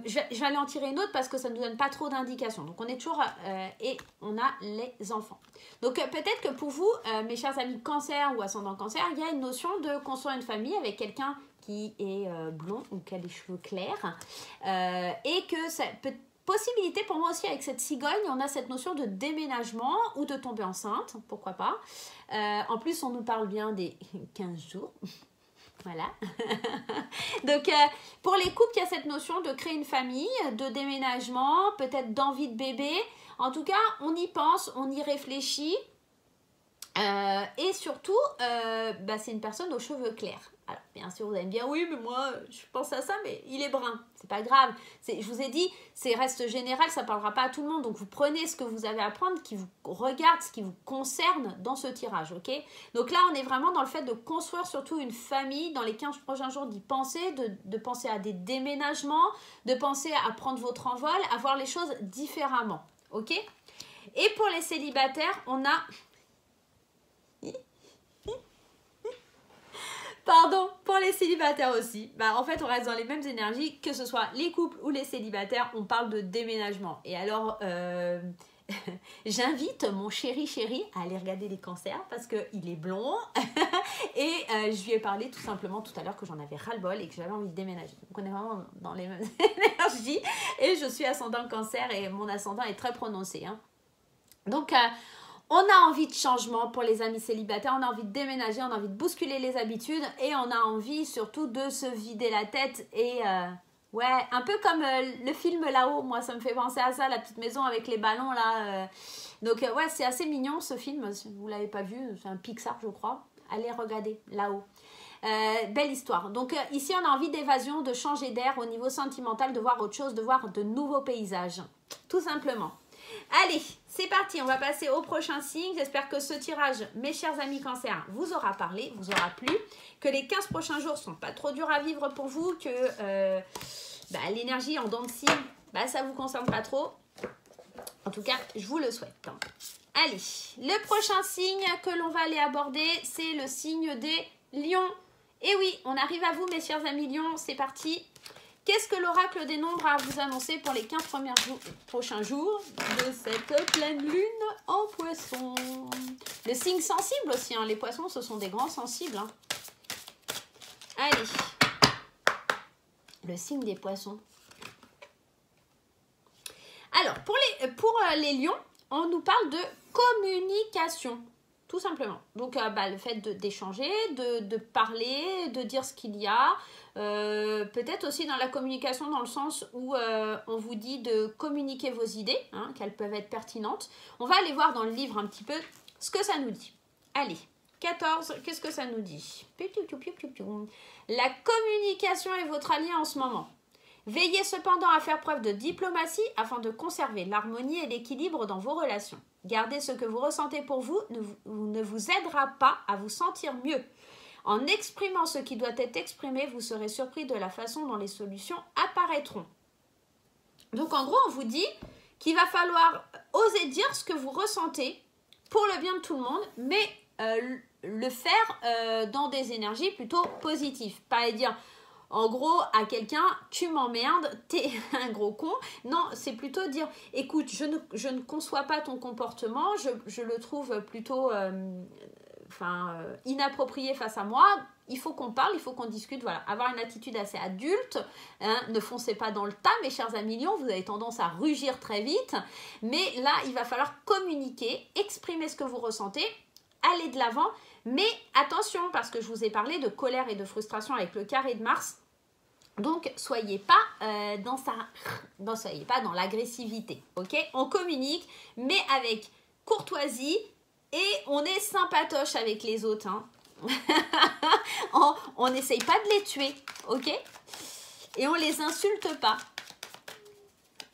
je vais aller en tirer une autre parce que ça ne nous donne pas trop d'indications. Donc, on est toujours... et on a les enfants. Donc, peut-être que pour vous, mes chers amis cancer ou ascendant cancer, il y a une notion de construire une famille avec quelqu'un qui est blond ou qui a les cheveux clairs. Et que ça peut... Possibilité pour moi aussi avec cette cigogne, on a cette notion de déménagement ou de tomber enceinte, pourquoi pas. En plus, on nous parle bien des 15 jours. Voilà. Donc, pour les couples, il y a cette notion de créer une famille, de déménagement, peut-être d'envie de bébé. En tout cas, on y pense, on y réfléchit. Et surtout, c'est une personne aux cheveux clairs. Alors, bien sûr, vous allez me dire, oui, mais moi, je pense à ça, mais il est brun. C'est pas grave. Je vous ai dit, c'est reste général, ça parlera pas à tout le monde. Donc, vous prenez ce que vous avez à prendre, qui vous regarde, ce qui vous concerne dans ce tirage, ok? Donc là, on est vraiment dans le fait de construire surtout une famille, dans les 15 prochains jours, d'y penser, de penser à des déménagements, de penser à prendre votre envol, à voir les choses différemment, ok? Et pour les célibataires, on a... Pardon, pour les célibataires aussi. En fait, on reste dans les mêmes énergies, que ce soit les couples ou les célibataires, on parle de déménagement. Et alors, j'invite mon chéri à aller regarder les cancers parce qu'il est blond. Et je lui ai parlé tout simplement tout à l'heure que j'en avais ras-le-bol et que j'avais envie de déménager. Donc, on est vraiment dans les mêmes énergies. Et je suis ascendant cancer et mon ascendant est très prononcé, hein. Donc, on a envie de changement pour les amis célibataires, on a envie de déménager, on a envie de bousculer les habitudes et on a envie surtout de se vider la tête et ouais, un peu comme le film là-haut, moi ça me fait penser à ça, la petite maison avec les ballons là. Donc ouais, c'est assez mignon ce film, si vous ne l'avez pas vu, c'est un Pixar je crois, allez regarder là-haut. Belle histoire. Donc ici on a envie d'évasion, de changer d'air au niveau sentimental, de voir autre chose, de voir de nouveaux paysages, tout simplement. Allez, c'est parti, on va passer au prochain signe. J'espère que ce tirage, mes chers amis cancers, vous aura parlé, vous aura plu, que les 15 prochains jours ne sont pas trop durs à vivre pour vous, que l'énergie en dents de scie, ça ne vous concerne pas trop. En tout cas, je vous le souhaite. Allez, le prochain signe que l'on va aller aborder, c'est le signe des lions. Et oui, on arrive à vous, mes chers amis lions, c'est parti. Qu'est-ce que l'oracle des nombres a à vous annoncer pour les 15 prochains jours de cette pleine lune en poisson? Le signe sensible aussi, hein. Les poissons, ce sont des grands sensibles. Hein. Allez, le signe des poissons. Alors, pour les lions, on nous parle de communication, tout simplement. Donc, le fait d'échanger, de parler, de dire ce qu'il y a. Peut-être aussi dans la communication dans le sens où on vous dit de communiquer vos idées, hein, qu'elles peuvent être pertinentes. On va aller voir dans le livre un petit peu ce que ça nous dit. Allez, 14, qu'est-ce que ça nous dit? La communication est votre allié en ce moment. Veillez cependant à faire preuve de diplomatie afin de conserver l'harmonie et l'équilibre dans vos relations. Garder ce que vous ressentez pour vous ne vous aidera pas à vous sentir mieux. En exprimant ce qui doit être exprimé, vous serez surpris de la façon dont les solutions apparaîtront. Donc en gros, on vous dit qu'il va falloir oser dire ce que vous ressentez pour le bien de tout le monde, mais le faire dans des énergies plutôt positives. Pas dire en gros à quelqu'un, tu m'emmerdes, t'es un gros con. Non, c'est plutôt dire, écoute, je ne conçois pas ton comportement, je le trouve plutôt... inapproprié face à moi, il faut qu'on parle, il faut qu'on discute, voilà, avoir une attitude assez adulte, hein, ne foncez pas dans le tas, mes chers amis lions, vous avez tendance à rugir très vite, mais là, il va falloir communiquer, exprimer ce que vous ressentez, aller de l'avant, mais attention, parce que je vous ai parlé de colère et de frustration avec le carré de Mars, donc soyez pas soyez pas dans l'agressivité, ok? On communique, mais avec courtoisie, et on est sympatoche avec les autres. Hein. on n'essaye pas de les tuer, ok? Et on les insulte pas.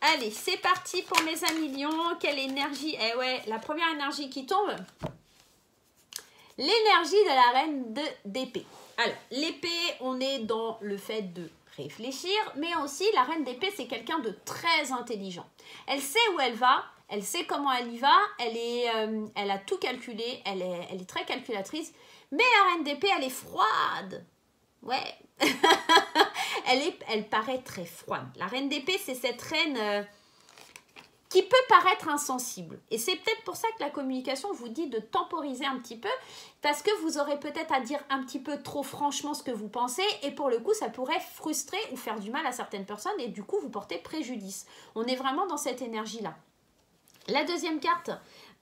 Allez, c'est parti pour mes amis lions. Quelle énergie? Eh ouais, la première énergie qui tombe. L'énergie de la reine d'épée. Alors, l'épée, on est dans le fait de réfléchir, mais aussi la reine d'épée, c'est quelqu'un de très intelligent. Elle sait où elle va. Elle sait comment elle y va, elle a tout calculé, elle est très calculatrice. Mais la reine d'épée, elle est froide. Ouais. elle paraît très froide. La reine d'épée, c'est cette reine qui peut paraître insensible. Et c'est peut-être pour ça que la communication vous dit de temporiser un petit peu, parce que vous aurez peut-être à dire un petit peu trop franchement ce que vous pensez, et pour le coup, ça pourrait frustrer ou faire du mal à certaines personnes, et du coup, vous portez préjudice. On est vraiment dans cette énergie-là. La deuxième carte,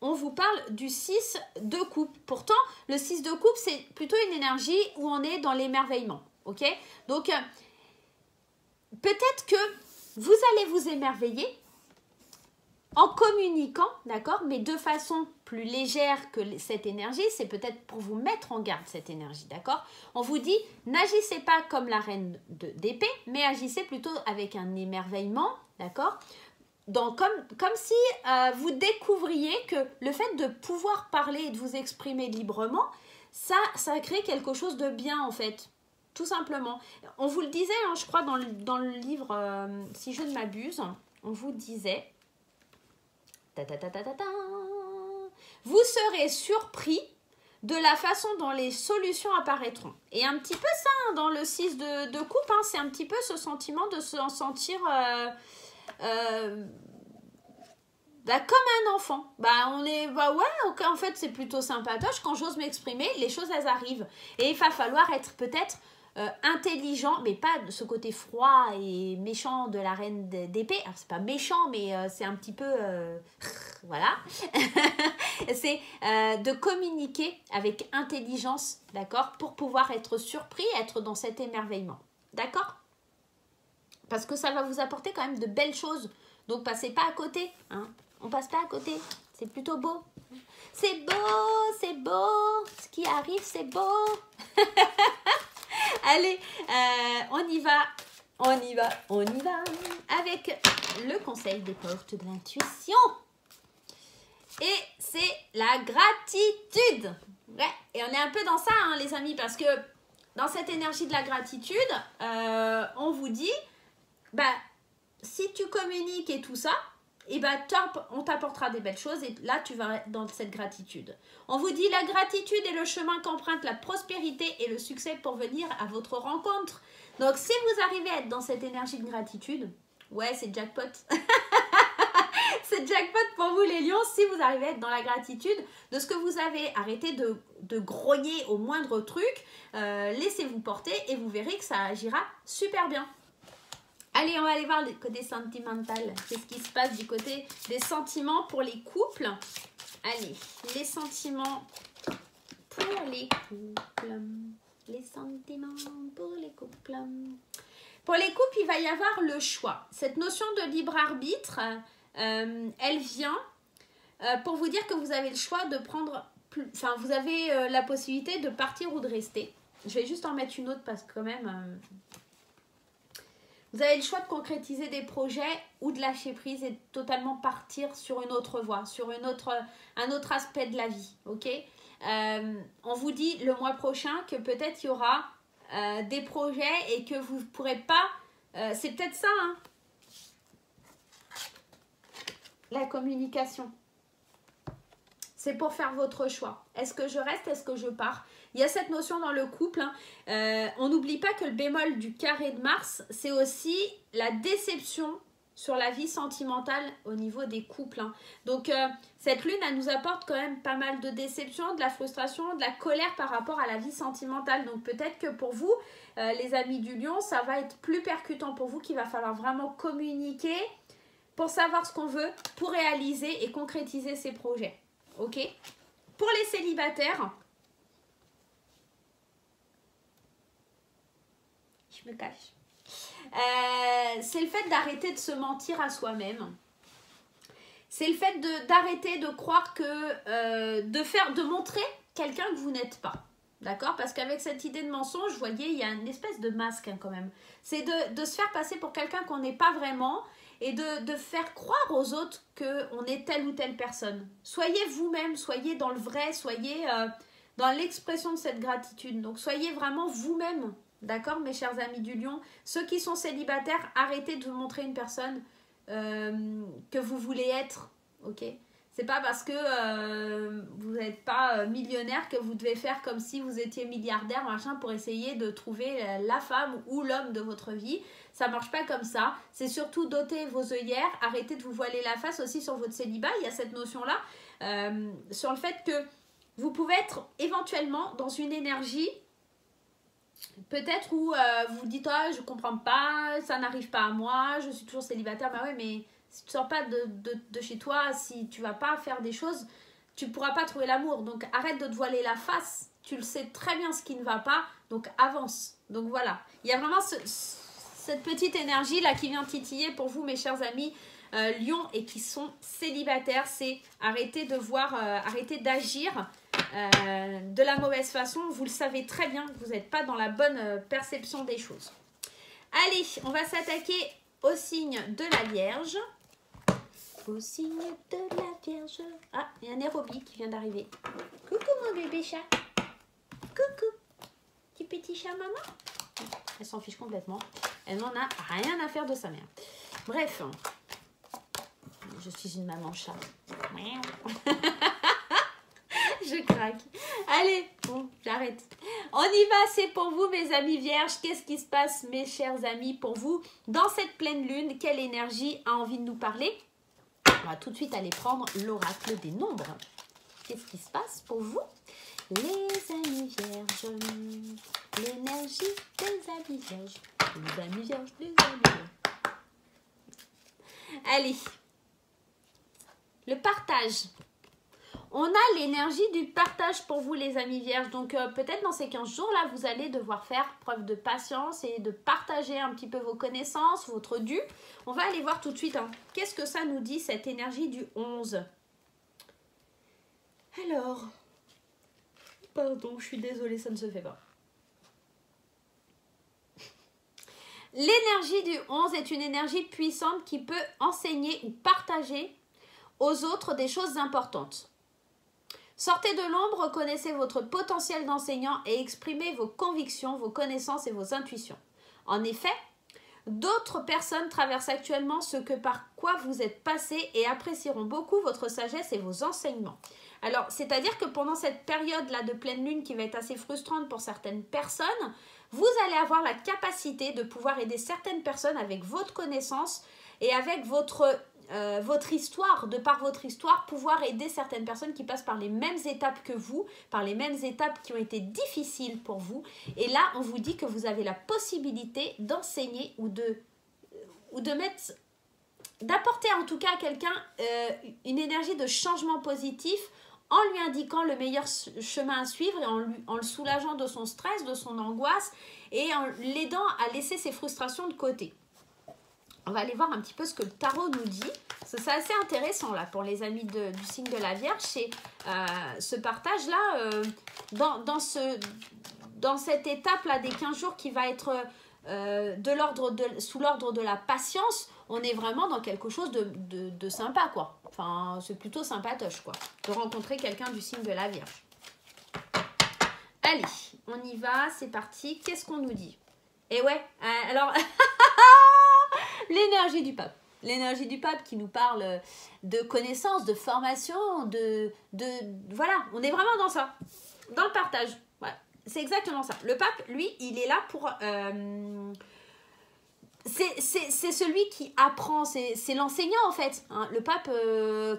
on vous parle du 6 de coupe. Pourtant, le 6 de coupe, c'est plutôt une énergie où on est dans l'émerveillement. Ok? Donc, peut-être que vous allez vous émerveiller en communiquant, d'accord? Mais de façon plus légère que cette énergie, c'est peut-être pour vous mettre en garde cette énergie, d'accord? On vous dit, n'agissez pas comme la reine d'épée, mais agissez plutôt avec un émerveillement, d'accord? Donc, comme si vous découvriez que le fait de pouvoir parler et de vous exprimer librement, ça crée quelque chose de bien en fait, tout simplement. On vous le disait, hein, je crois, dans le livre, si je ne m'abuse, on vous disait, vous serez surpris de la façon dont les solutions apparaîtront. Et un petit peu ça, hein, dans le 6 de coupe, hein, c'est un petit peu ce sentiment de se sentir... comme un enfant. Ouais, en fait, c'est plutôt sympatoche. Quand j'ose m'exprimer, les choses, elles arrivent. Et il va falloir être peut-être intelligent, mais pas de ce côté froid et méchant de la reine d'épée. Alors, c'est pas méchant, mais c'est un petit peu... voilà. C'est de communiquer avec intelligence, d'accord, pour pouvoir être surpris, être dans cet émerveillement, d'accord? Parce que ça va vous apporter quand même de belles choses. Donc, passez pas à côté, hein. On passe pas à côté. C'est plutôt beau. C'est beau, c'est beau. Ce qui arrive, c'est beau. Allez, on y va. On y va, on y va. Avec le conseil des portes de l'intuition. Et c'est la gratitude. Ouais, et on est un peu dans ça, hein, les amis, parce que dans cette énergie de la gratitude, on vous dit, bah, si tu communiques et tout ça, et bah, on t'apportera des belles choses et là, tu vas dans cette gratitude. On vous dit, la gratitude est le chemin qu'emprunte la prospérité et le succès pour venir à votre rencontre. Donc, si vous arrivez à être dans cette énergie de gratitude, ouais, c'est jackpot. C'est jackpot pour vous les lions si vous arrivez à être dans la gratitude de ce que vous avez. Arrêtez de grogner au moindre truc, laissez-vous porter et vous verrez que ça agira super bien. Allez, on va aller voir le côté sentimental. Qu'est-ce qui se passe du côté des sentiments pour les couples? Allez, les sentiments pour les couples. Les sentiments pour les couples. Pour les couples, il va y avoir le choix. Cette notion de libre arbitre, elle vient pour vous dire que vous avez le choix de prendre... Enfin, vous avez la possibilité de partir ou de rester. Je vais juste en mettre une autre parce que quand même... vous avez le choix de concrétiser des projets ou de lâcher prise et de totalement partir sur une autre voie, sur un autre aspect de la vie. Ok, on vous dit le mois prochain que peut-être il y aura des projets et que vous ne pourrez pas... c'est peut-être ça, hein, la communication. C'est pour faire votre choix. Est-ce que je reste? Est-ce que je pars? Il y a cette notion dans le couple. Hein. On n'oublie pas que le bémol du carré de Mars, c'est aussi la déception sur la vie sentimentale au niveau des couples. Hein. Donc, cette lune, elle nous apporte quand même pas mal de déception, de la frustration, de la colère par rapport à la vie sentimentale. Donc, peut-être que pour vous, les amis du lion, ça va être plus percutant pour vous, qu'il va falloir vraiment communiquer pour savoir ce qu'on veut, pour réaliser et concrétiser ses projets. Ok? Pour les célibataires, je me cache. C'est le fait d'arrêter de se mentir à soi-même. C'est le fait d'arrêter de croire que... de montrer quelqu'un que vous n'êtes pas. D'accord? Parce qu'avec cette idée de mensonge, vous voyez, il y a une espèce de masque hein, quand même. C'est de se faire passer pour quelqu'un qu'on n'est pas vraiment et de faire croire aux autres qu'on est telle ou telle personne. Soyez vous-même, soyez dans le vrai, soyez dans l'expression de cette gratitude. Donc, soyez vraiment vous-même. D'accord, mes chers amis du lion? Ceux qui sont célibataires, arrêtez de vous montrer une personne que vous voulez être. Ok? C'est pas parce que vous n'êtes pas millionnaire que vous devez faire comme si vous étiez milliardaire, machin, pour essayer de trouver la femme ou l'homme de votre vie. Ça marche pas comme ça. C'est surtout doter vos œillères. Arrêtez de vous voiler la face aussi sur votre célibat. Il y a cette notion-là sur le fait que vous pouvez être éventuellement dans une énergie peut-être où vous dites ah, je comprends pas, ça n'arrive pas à moi, je suis toujours célibataire. Bah ouais, mais si tu sors pas de chez toi, si tu vas pas faire des choses, tu pourras pas trouver l'amour. Donc arrête de te voiler la face. Tu le sais très bien ce qui ne va pas, donc avance. Donc voilà, il y a vraiment cette petite énergie là qui vient titiller pour vous, mes chers amis lions et qui sont célibataires. C'est arrêter de voir, arrêter d'agir de la mauvaise façon. Vous le savez très bien que vous n'êtes pas dans la bonne perception des choses. Allez, on va s'attaquer au signe de la Vierge. Au signe de la Vierge. Ah, il y a un aérobie qui vient d'arriver. Coucou mon bébé chat. Coucou. Petit chat maman. Elle s'en fiche complètement. Elle n'en a rien à faire de sa mère. Bref. Je suis une maman chat. Je craque. Allez, bon, j'arrête. On y va, c'est pour vous mes amis vierges. Qu'est-ce qui se passe mes chers amis pour vous dans cette pleine lune? Quelle énergie a envie de nous parler? On va tout de suite aller prendre l'oracle des nombres. Qu'est-ce qui se passe pour vous les amis vierges? L'énergie des amis vierges. Les amis vierges, les amis vierges. Allez. Le partage. On a l'énergie du partage pour vous les amis vierges. Donc peut-être dans ces 15 jours-là, vous allez devoir faire preuve de patience et de partager un petit peu vos connaissances, votre dû. On va aller voir tout de suite. Hein. Qu'est-ce que ça nous dit cette énergie du 11? Alors, pardon, je suis désolée, ça ne se fait pas. L'énergie du 11 est une énergie puissante qui peut enseigner ou partager aux autres des choses importantes. Sortez de l'ombre, reconnaissez votre potentiel d'enseignant et exprimez vos convictions, vos connaissances et vos intuitions. En effet, d'autres personnes traversent actuellement ce que par quoi vous êtes passé et apprécieront beaucoup votre sagesse et vos enseignements. Alors, c'est-à-dire que pendant cette période-là de pleine lune qui va être assez frustrante pour certaines personnes, vous allez avoir la capacité de pouvoir aider certaines personnes avec votre connaissance et avec votre histoire, de par votre histoire, pouvoir aider certaines personnes qui passent par les mêmes étapes que vous, par les mêmes étapes qui ont été difficiles pour vous. Et là, on vous dit que vous avez la possibilité d'enseigner ou de mettre, d'apporter en tout cas à quelqu'un une énergie de changement positif en lui indiquant le meilleur chemin à suivre et en le soulageant de son stress, de son angoisse et en l'aidant à laisser ses frustrations de côté. On va aller voir un petit peu ce que le tarot nous dit. C'est assez intéressant là pour les amis du signe de la Vierge. C'est ce partage-là, dans cette étape-là des 15 jours qui va être sous l'ordre de la patience, on est vraiment dans quelque chose de sympa, quoi. Enfin, c'est plutôt sympatoche, quoi, de rencontrer quelqu'un du signe de la Vierge. Allez, on y va, c'est parti. Qu'est-ce qu'on nous dit? Et ouais, alors... L'énergie du pape. L'énergie du pape qui nous parle de connaissances, de formation, voilà, on est vraiment dans ça, dans le partage. Voilà, c'est exactement ça. Le pape, lui, il est là pour... c'est celui qui apprend, c'est l'enseignant en fait. Hein. Le pape,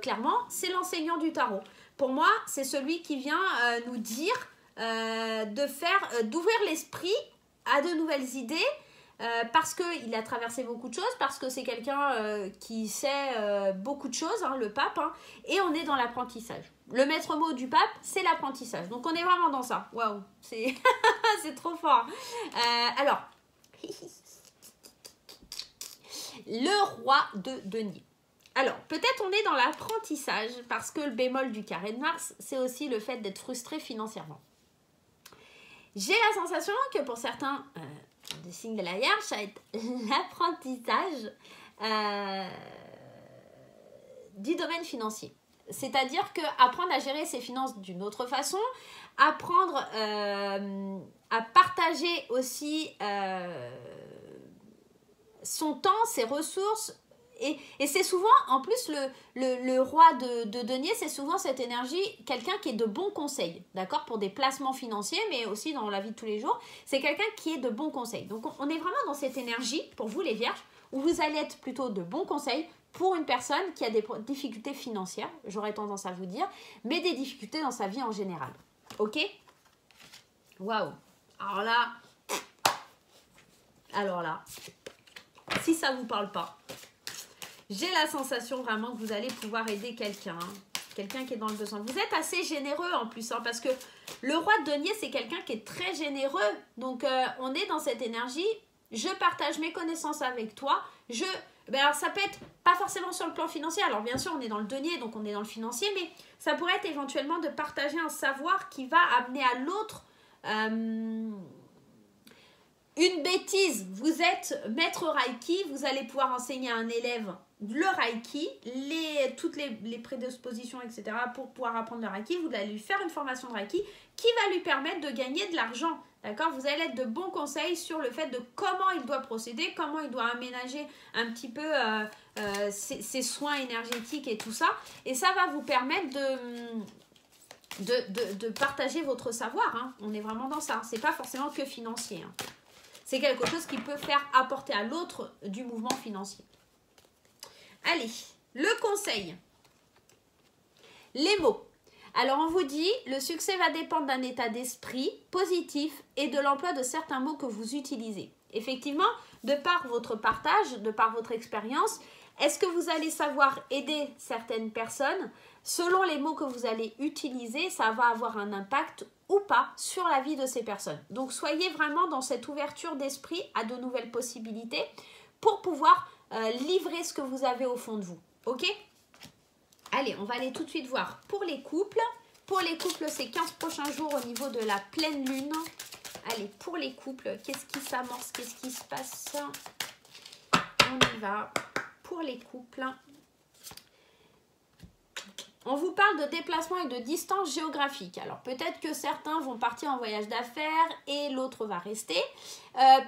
clairement, c'est l'enseignant du tarot. Pour moi, c'est celui qui vient nous dire d'ouvrir l'esprit à de nouvelles idées, parce qu'il a traversé beaucoup de choses, parce que c'est quelqu'un qui sait beaucoup de choses, hein, le pape, hein, et on est dans l'apprentissage. Le maître mot du pape, c'est l'apprentissage. Donc on est vraiment dans ça. Waouh, c'est c'est trop fort. Alors, le roi de denier. Alors, peut-être on est dans l'apprentissage, parce que le bémol du carré de Mars, c'est aussi le fait d'être frustré financièrement. J'ai la sensation que pour certains... des signes de la Vierge, ça va être l'apprentissage du domaine financier. C'est-à-dire qu'apprendre à gérer ses finances d'une autre façon, apprendre à partager aussi son temps, ses ressources. Et c'est souvent, en plus, le roi de denier, c'est souvent cette énergie, quelqu'un qui est de bons conseils, d'accord, pour des placements financiers, mais aussi dans la vie de tous les jours. C'est quelqu'un qui est de bons conseils. Donc, on est vraiment dans cette énergie, pour vous les vierges, où vous allez être plutôt de bons conseils pour une personne qui a des difficultés financières, j'aurais tendance à vous dire, mais des difficultés dans sa vie en général. Ok? Waouh! Alors là, si ça ne vous parle pas, j'ai la sensation vraiment que vous allez pouvoir aider quelqu'un qui est dans le besoin. Vous êtes assez généreux en plus, hein, parce que le roi de denier, c'est quelqu'un qui est très généreux. Donc, on est dans cette énergie, je partage mes connaissances avec toi. Alors, ça peut être pas forcément sur le plan financier. Alors, bien sûr, on est dans le denier, donc on est dans le financier, mais ça pourrait être éventuellement de partager un savoir qui va amener à l'autre... une bêtise, vous êtes maître Reiki, vous allez pouvoir enseigner à un élève le Reiki, toutes les prédispositions, etc. pour pouvoir apprendre le Reiki. Vous allez lui faire une formation de Reiki qui va lui permettre de gagner de l'argent. D'accord? Vous allez être de bons conseils sur le fait de comment il doit procéder, comment il doit aménager un petit peu ses soins énergétiques et tout ça. Et ça va vous permettre de partager votre savoir. Hein. On est vraiment dans ça. C'est pas forcément que financier. Hein. C'est quelque chose qui peut faire apporter à l'autre du mouvement financier. Allez, le conseil. Les mots. Alors, on vous dit, le succès va dépendre d'un état d'esprit positif et de l'emploi de certains mots que vous utilisez. Effectivement, de par votre partage, de par votre expérience, Est-ce que vous allez savoir aider certaines personnes? Selon les mots que vous allez utiliser, ça va avoir un impact ou pas sur la vie de ces personnes. Donc, soyez vraiment dans cette ouverture d'esprit à de nouvelles possibilités pour pouvoir livrer ce que vous avez au fond de vous. Ok? Allez, on va aller tout de suite voir pour les couples. Pour les couples, c'est 15 prochains jours au niveau de la pleine lune. Allez, pour les couples, qu'est-ce qui s'amorce? Qu'est-ce qui se passe? On y va. Pour les couples, on vous parle de déplacement et de distance géographique. Alors peut-être que certains vont partir en voyage d'affaires et l'autre va rester.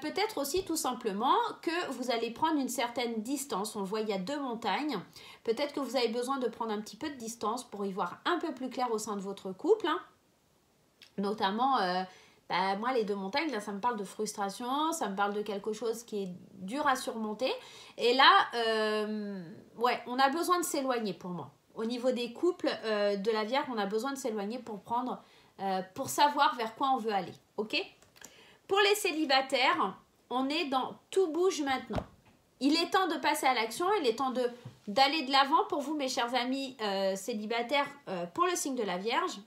Peut-être aussi tout simplement que vous allez prendre une certaine distance. On le voit, il y a 2 montagnes. Peut-être que vous avez besoin de prendre un petit peu de distance pour y voir un peu plus clair au sein de votre couple. Hein. Notamment, moi les 2 montagnes, là ça me parle de frustration, ça me parle de quelque chose qui est dur à surmonter. Et là, ouais, on a besoin de s'éloigner pour moi. Au niveau des couples de la Vierge, on a besoin de s'éloigner pour savoir vers quoi on veut aller. Ok? Pour les célibataires, on est dans tout bouge maintenant. Il est temps de passer à l'action, il est temps d'aller de l'avant pour vous, mes chers amis célibataires, pour le signe de la Vierge.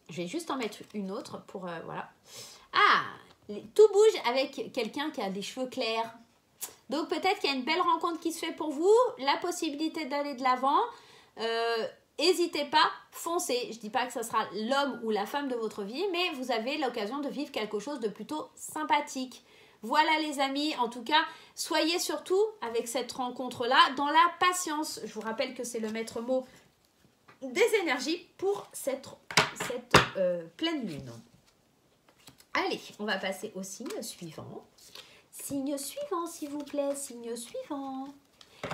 Je vais juste en mettre une autre pour, voilà. Ah, tout bouge avec quelqu'un qui a des cheveux clairs. Donc peut-être qu'il y a une belle rencontre qui se fait pour vous, la possibilité d'aller de l'avant. N'hésitez pas, foncez. Je ne dis pas que ce sera l'homme ou la femme de votre vie, mais vous avez l'occasion de vivre quelque chose de plutôt sympathique. Voilà les amis, en tout cas, soyez surtout avec cette rencontre-là dans la patience. Je vous rappelle que c'est le maître mot des énergies pour cette pleine lune. Allez, on va passer au signe suivant. Signe suivant, s'il vous plaît, signe suivant.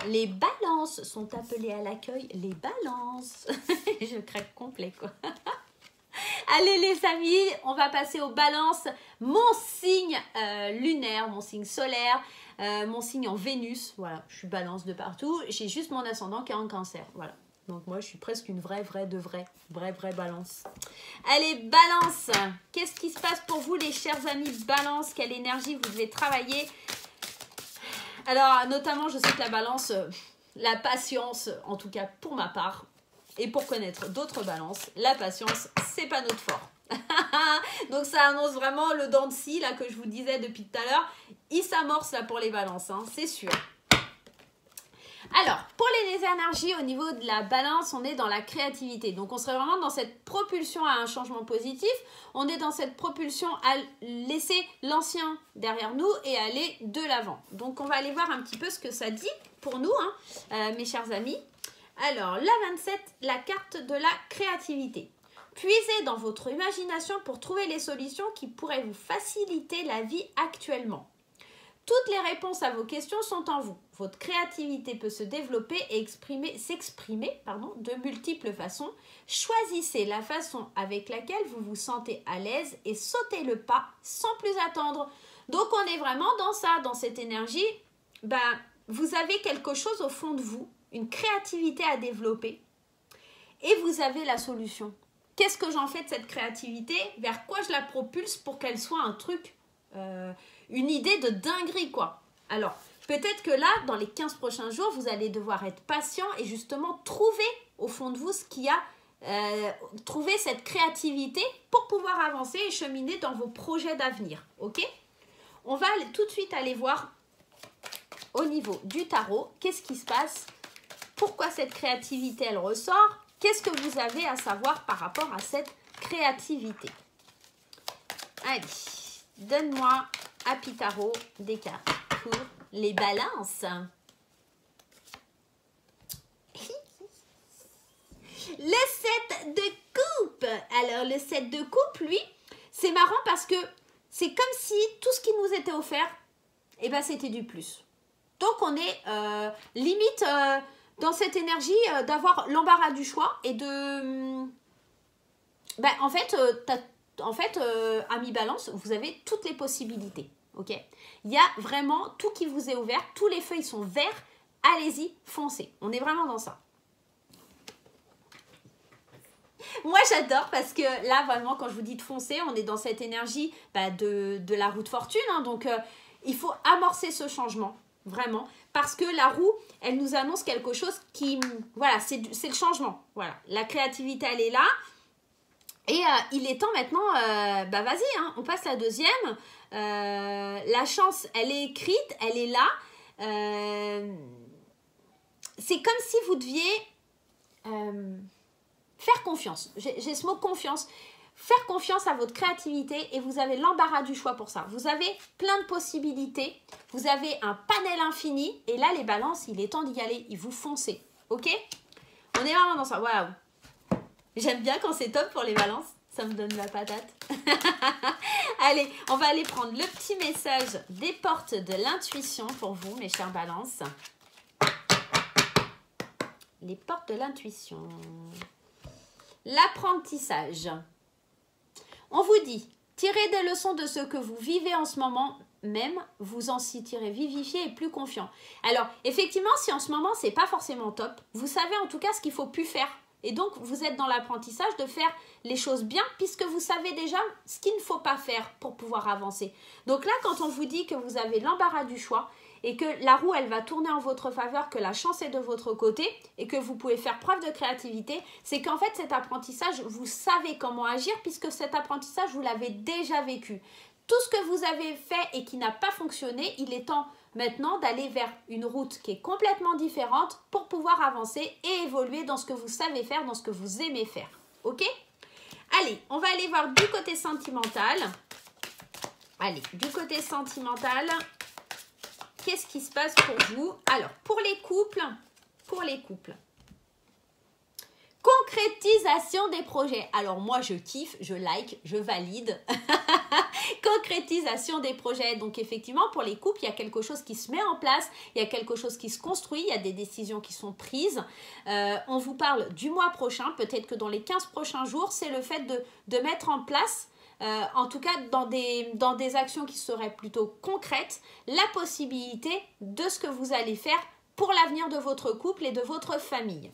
Les balances sont appelées à l'accueil. Les balances. Je craque complet, quoi. Allez, les amis, on va passer aux balances. Mon signe lunaire, mon signe solaire, mon signe en Vénus. Voilà, je suis balance de partout. J'ai juste mon ascendant qui est en Cancer. Voilà. Donc, moi, je suis presque une vraie balance. Allez, balance. Qu'est-ce qui se passe pour vous, les chers amis balance? Quelle énergie vous devez travailler? Alors, notamment, je sais que la balance, la patience, en tout cas pour ma part, et pour connaître d'autres balances, la patience, c'est pas notre fort. Donc, ça annonce vraiment le dent de scie, là, que je vous disais depuis tout à l'heure. Il s'amorce, là, pour les balances, hein, c'est sûr. Alors, pour les énergies, au niveau de la balance, on est dans la créativité. Donc, on serait vraiment dans cette propulsion à un changement positif. On est dans cette propulsion à laisser l'ancien derrière nous et aller de l'avant. Donc, on va aller voir un petit peu ce que ça dit pour nous, hein, mes chers amis. Alors, la 27, la carte de la créativité. Puisez dans votre imagination pour trouver les solutions qui pourraient vous faciliter la vie actuellement. Toutes les réponses à vos questions sont en vous. Votre créativité peut se développer et s'exprimer de multiples façons. Choisissez la façon avec laquelle vous vous sentez à l'aise et sautez le pas sans plus attendre. Donc, on est vraiment dans ça, dans cette énergie. Vous avez quelque chose au fond de vous, une créativité à développer et vous avez la solution. Qu'est-ce que j'en fais de cette créativité? Vers quoi je la propulse pour qu'elle soit un truc une idée de dinguerie, quoi. Alors, peut-être que là, dans les 15 prochains jours, vous allez devoir être patient et justement trouver au fond de vous ce qui a trouvé cette créativité pour pouvoir avancer et cheminer dans vos projets d'avenir. Ok? On va tout de suite aller voir au niveau du tarot, qu'est-ce qui se passe? Pourquoi cette créativité, elle ressort? Qu'est-ce que vous avez à savoir par rapport à cette créativité? Allez, donne-moi Happy Tarot des cartes pour les balances. Le 7 de coupe. Alors, le 7 de coupe, lui, c'est marrant parce que c'est comme si tout ce qui nous était offert, c'était du plus. Donc, on est limite dans cette énergie d'avoir l'embarras du choix et de... En fait, amis balance, vous avez toutes les possibilités. Ok, il y a vraiment tout qui vous est ouvert. Tous les feuilles sont verts. Allez-y, foncez. On est vraiment dans ça. Moi, j'adore parce que là, vraiment, quand je vous dis de foncer, on est dans cette énergie de la roue de fortune. Hein, donc, il faut amorcer ce changement, vraiment. Parce que la roue, elle nous annonce quelque chose qui, voilà, c'est le changement. Voilà, la créativité, elle est là. Et il est temps maintenant, bah vas-y, hein, on passe à la deuxième. La chance, elle est écrite, elle est là. C'est comme si vous deviez faire confiance. J'ai ce mot confiance. Faire confiance à votre créativité et vous avez l'embarras du choix pour ça. Vous avez plein de possibilités. Vous avez un panel infini. Et là, les balances, il est temps d'y aller. Il vous foncez. Ok? On est vraiment dans ça. Waouh! J'aime bien quand c'est top pour les balances. Ça me donne la patate. Allez, on va aller prendre le petit message des portes de l'intuition pour vous, mes chères balances. Les portes de l'intuition. L'apprentissage. On vous dit, tirez des leçons de ce que vous vivez en ce moment même, vous en sentirez vivifié et plus confiant. Alors, effectivement, si en ce moment, c'est pas forcément top, vous savez en tout cas ce qu'il faut plus faire. Et donc, vous êtes dans l'apprentissage de faire les choses bien puisque vous savez déjà ce qu'il ne faut pas faire pour pouvoir avancer. Donc là, quand on vous dit que vous avez l'embarras du choix et que la roue, elle va tourner en votre faveur, que la chance est de votre côté et que vous pouvez faire preuve de créativité, c'est qu'en fait, cet apprentissage, vous savez comment agir puisque cet apprentissage, vous l'avez déjà vécu. Tout ce que vous avez fait et qui n'a pas fonctionné, il est temps maintenant d'aller vers une route qui est complètement différente pour pouvoir avancer et évoluer dans ce que vous savez faire, dans ce que vous aimez faire. Ok? Allez, on va aller voir du côté sentimental. Allez, du côté sentimental, qu'est-ce qui se passe pour vous? Alors, pour les couples, concrétisation des projets. Alors moi, je kiffe, je like, je valide. Concrétisation des projets. Donc effectivement, pour les couples, il y a quelque chose qui se met en place, il y a quelque chose qui se construit, il y a des décisions qui sont prises. On vous parle du mois prochain, peut-être que dans les 15 prochains jours, c'est le fait de mettre en place, en tout cas dans des actions qui seraient plutôt concrètes, la possibilité de ce que vous allez faire pour l'avenir de votre couple et de votre famille.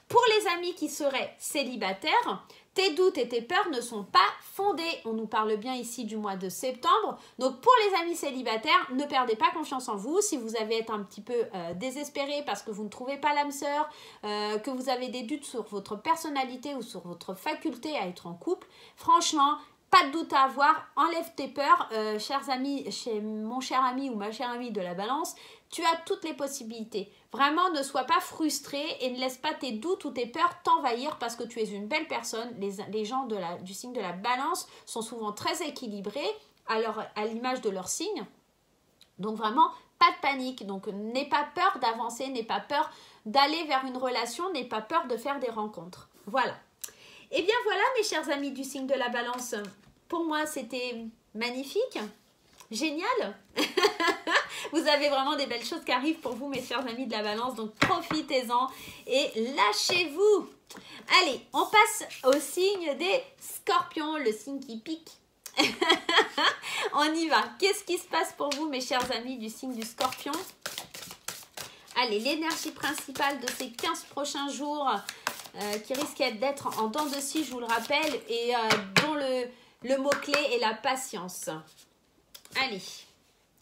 Pour les amis qui seraient célibataires, tes doutes et tes peurs ne sont pas fondés. On nous parle bien ici du mois de septembre. Donc pour les amis célibataires, ne perdez pas confiance en vous. Si vous avez été un petit peu désespéré parce que vous ne trouvez pas l'âme sœur, que vous avez des doutes sur votre personnalité ou sur votre faculté à être en couple, franchement, pas de doute à avoir, enlève tes peurs, chers amis, chez mon cher ami ou ma chère amie de la balance, tu as toutes les possibilités. Vraiment, ne sois pas frustré et ne laisse pas tes doutes ou tes peurs t'envahir parce que tu es une belle personne. Les gens du signe de la balance sont souvent très équilibrés à l'image de leur signe. Donc vraiment, pas de panique. Donc n'aie pas peur d'avancer, n'aie pas peur d'aller vers une relation, n'aie pas peur de faire des rencontres. Voilà. Et bien voilà mes chers amis du signe de la balance, pour moi c'était magnifique, génial. Vous avez vraiment des belles choses qui arrivent pour vous mes chers amis de la balance, donc profitez-en et lâchez-vous. Allez, on passe au signe des scorpions, le signe qui pique. On y va. Qu'est-ce qui se passe pour vous mes chers amis du signe du scorpion? Allez, l'énergie principale de ces 15 prochains jours qui risque d'être en dents de scie, je vous le rappelle, et dont le mot-clé est la patience. Allez.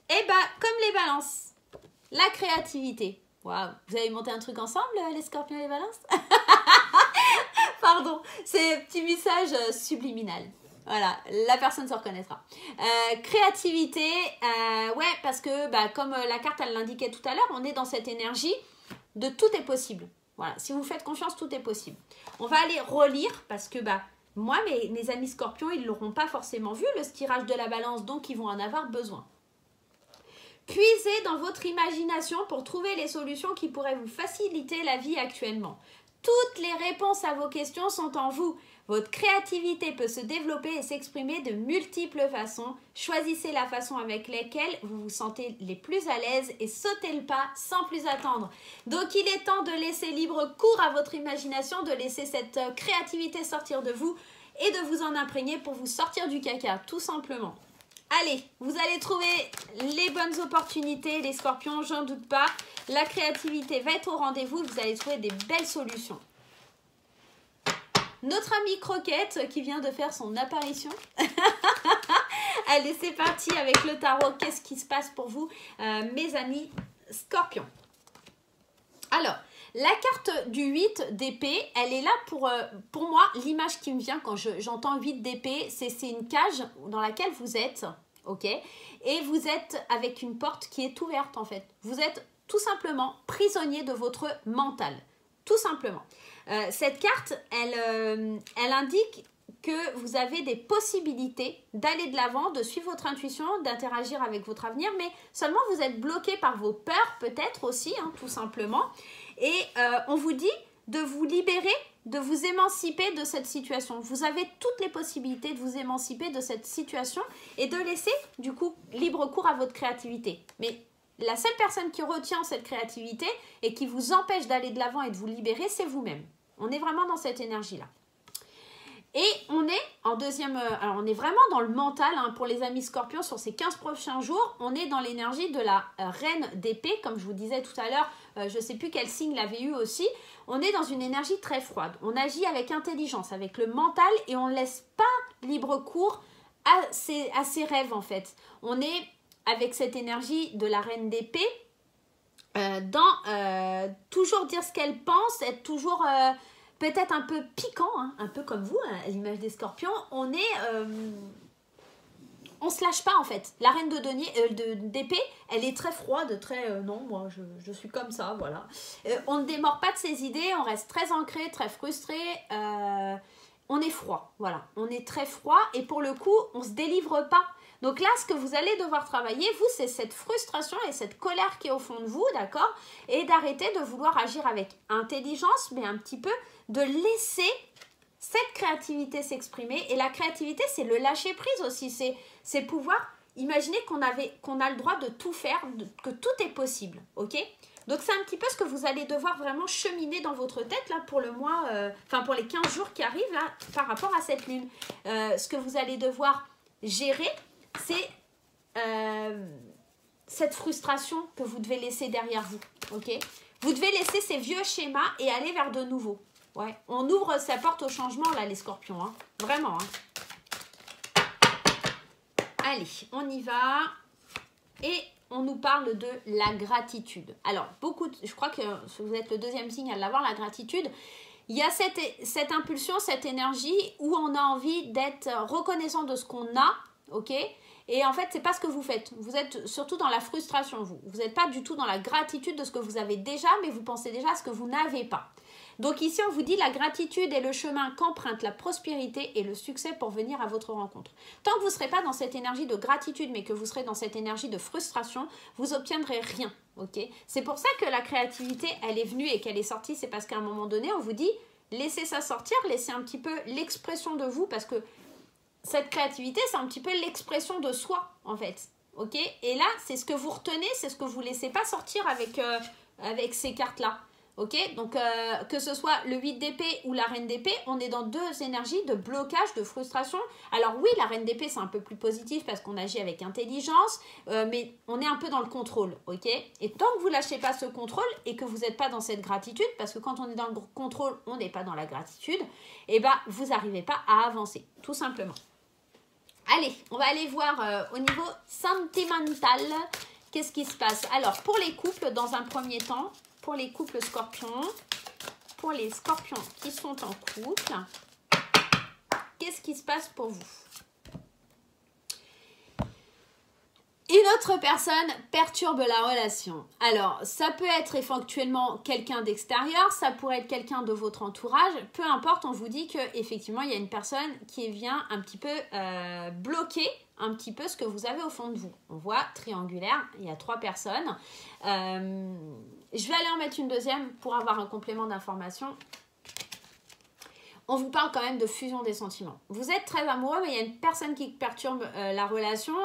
Et bah, comme les balances, la créativité. Waouh, vous avez monté un truc ensemble, les scorpions et les balances? Pardon, c'est un petit message subliminal. Voilà, la personne se reconnaîtra. Créativité, ouais, parce que bah, comme la carte elle l'indiquait tout à l'heure, on est dans cette énergie de tout est possible. Voilà, si vous faites confiance, tout est possible. On va aller relire parce que bah, moi, mes amis scorpions, ils ne l'auront pas forcément vu, le tirage de la balance, donc ils vont en avoir besoin. Puisez dans votre imagination pour trouver les solutions qui pourraient vous faciliter la vie actuellement. Toutes les réponses à vos questions sont en vous. Votre créativité peut se développer et s'exprimer de multiples façons. Choisissez la façon avec laquelle vous vous sentez les plus à l'aise et sautez le pas sans plus attendre. Donc il est temps de laisser libre cours à votre imagination, de laisser cette créativité sortir de vous et de vous en imprégner pour vous sortir du caca, tout simplement. Allez, vous allez trouver les bonnes opportunités, les scorpions, j'en doute pas. La créativité va être au rendez-vous, vous allez trouver des belles solutions. Notre amie Croquette qui vient de faire son apparition. Allez, c'est parti avec le tarot. Qu'est-ce qui se passe pour vous, mes amis scorpions? La carte du 8 d'épée, elle est là pour moi, l'image qui me vient quand j'entends 8 d'épée, c'est une cage dans laquelle vous êtes, ok? Et vous êtes avec une porte qui est ouverte en fait. Vous êtes tout simplement prisonnier de votre mental, tout simplement. Cette carte, elle indique que vous avez des possibilités d'aller de l'avant, de suivre votre intuition, d'interagir avec votre avenir, mais seulement vous êtes bloqué par vos peurs peut-être aussi, hein, tout simplement. Et on vous dit de vous libérer, de vous émanciper de cette situation. Vous avez toutes les possibilités de vous émanciper de cette situation et de laisser du coup libre cours à votre créativité. Mais la seule personne qui retient cette créativité et qui vous empêche d'aller de l'avant et de vous libérer, c'est vous-même. On est vraiment dans cette énergie-là. Et on est en deuxième, alors on est vraiment dans le mental hein, pour les amis scorpions sur ces 15 prochains jours. On est dans l'énergie de la reine d'épée, comme je vous disais tout à l'heure, je ne sais plus quel signe l'avait eu aussi. On est dans une énergie très froide. On agit avec intelligence, avec le mental et on ne laisse pas libre cours à ses rêves en fait. On est avec cette énergie de la reine d'épée toujours dire ce qu'elle pense, être toujours... peut-être un peu piquant, hein, un peu comme vous, à l'image des scorpions, on se lâche pas en fait. La reine d'épée, elle est très froide, très non, moi je suis comme ça, voilà. On ne démord pas de ses idées, on reste très ancré, très frustré, on est froid, voilà. On est très froid et pour le coup, on se délivre pas. Donc là, ce que vous allez devoir travailler, vous, c'est cette frustration et cette colère qui est au fond de vous, d'accord? Et d'arrêter de vouloir agir avec intelligence, mais un petit peu de laisser cette créativité s'exprimer. Et la créativité, c'est le lâcher prise aussi. C'est pouvoir imaginer qu'on a le droit de tout faire, que tout est possible, ok? Donc c'est un petit peu ce que vous allez devoir vraiment cheminer dans votre tête là pour le mois, pour les 15 jours qui arrivent là par rapport à cette lune. Ce que vous allez devoir gérer, c'est cette frustration que vous devez laisser derrière vous, ok? Vous devez laisser ces vieux schémas et aller vers de nouveaux. Ouais, on ouvre sa porte au changement là les scorpions, hein. Vraiment. Hein. Allez, on y va. Et on nous parle de la gratitude. Alors, je crois que vous êtes le deuxième signe à l'avoir, la gratitude. Il y a cette impulsion, cette énergie où on a envie d'être reconnaissant de ce qu'on a, ok? Et en fait, c'est pas ce que vous faites. Vous êtes surtout dans la frustration, vous. Vous n'êtes pas du tout dans la gratitude de ce que vous avez déjà, mais vous pensez déjà à ce que vous n'avez pas. Donc ici, on vous dit la gratitude est le chemin qu'emprunte la prospérité et le succès pour venir à votre rencontre. Tant que vous ne serez pas dans cette énergie de gratitude, mais que vous serez dans cette énergie de frustration, vous n'obtiendrez rien, ok? C'est pour ça que la créativité, elle est venue et qu'elle est sortie. C'est parce qu'à un moment donné, on vous dit, laissez ça sortir, laissez un petit peu l'expression de vous, parce que cette créativité, c'est un petit peu l'expression de soi, en fait, ok? Et là, c'est ce que vous retenez, c'est ce que vous ne laissez pas sortir avec ces cartes-là. Ok, donc que ce soit le 8 d'épée ou la reine d'épée, on est dans deux énergies de blocage, de frustration. Alors oui, la reine d'épée, c'est un peu plus positif parce qu'on agit avec intelligence, mais on est un peu dans le contrôle, ok? Et tant que vous ne lâchez pas ce contrôle et que vous n'êtes pas dans cette gratitude, parce que quand on est dans le contrôle, on n'est pas dans la gratitude, et ben vous n'arrivez pas à avancer, tout simplement. Allez, on va aller voir au niveau sentimental, qu'est-ce qui se passe? Alors, pour les couples, dans un premier temps, pour les couples scorpions, pour les scorpions qui sont en couple, qu'est-ce qui se passe pour vous? Une autre personne perturbe la relation. Alors, ça peut être éventuellement quelqu'un d'extérieur, ça pourrait être quelqu'un de votre entourage, peu importe, on vous dit qu'effectivement, il y a une personne qui vient un petit peu bloquer un petit peu ce que vous avez au fond de vous. On voit triangulaire, il y a 3 personnes. Je vais aller en mettre une deuxième pour avoir un complément d'information. On vous parle quand même de fusion des sentiments. Vous êtes très amoureux, mais il y a une personne qui perturbe la relation.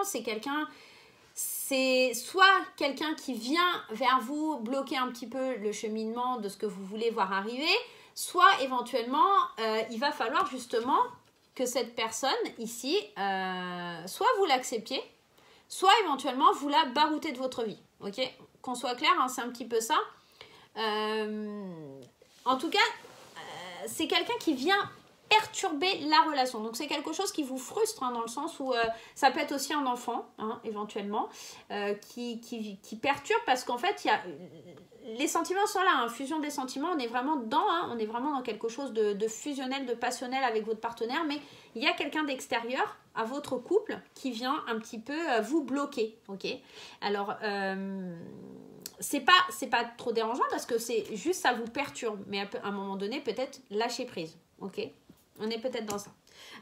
C'est soit quelqu'un qui vient vers vous bloquer un petit peu le cheminement de ce que vous voulez voir arriver, soit éventuellement, il va falloir justement que cette personne ici, soit vous l'acceptiez, soit éventuellement vous la baroutez de votre vie. Ok, qu'on soit clair, hein, c'est un petit peu ça. En tout cas, c'est quelqu'un qui vient perturber la relation. Donc c'est quelque chose qui vous frustre, hein, dans le sens où ça peut être aussi un enfant, hein, éventuellement, qui perturbe, parce qu'en fait, les sentiments sont là, hein, fusion des sentiments, on est vraiment dedans, hein, on est vraiment dans quelque chose de fusionnel, de passionnel avec votre partenaire, mais il y a quelqu'un d'extérieur à votre couple qui vient un petit peu vous bloquer, ok? Alors, c'est pas trop dérangeant parce que c'est juste ça vous perturbe, mais à un moment donné, peut-être lâcher prise, ok? On est peut-être dans ça.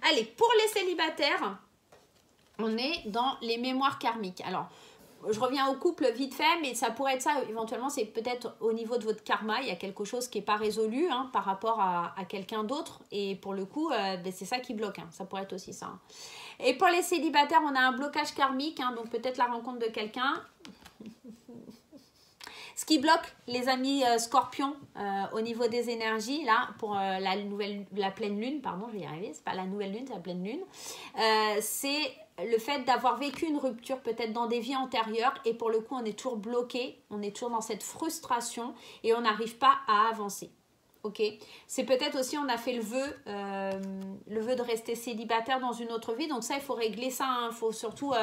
Allez, pour les célibataires, on est dans les mémoires karmiques. Alors, je reviens au couple vite fait, mais ça pourrait être ça, éventuellement, c'est peut-être au niveau de votre karma, il y a quelque chose qui n'est pas résolu, hein, par rapport à quelqu'un d'autre, et pour le coup, c'est ça qui bloque, hein. Ça pourrait être aussi ça, hein. Et pour les célibataires, on a un blocage karmique, hein, donc peut-être la rencontre de quelqu'un. Ce qui bloque les amis scorpions au niveau des énergies, là, pour la pleine lune, pardon, je vais y arriver, c'est pas la nouvelle lune, c'est la pleine lune, c'est le fait d'avoir vécu une rupture peut-être dans des vies antérieures, et pour le coup, on est toujours bloqué, on est toujours dans cette frustration, et on n'arrive pas à avancer. Ok, c'est peut-être aussi, on a fait le vœu de rester célibataire dans une autre vie, donc ça, il faut régler ça, il faut surtout...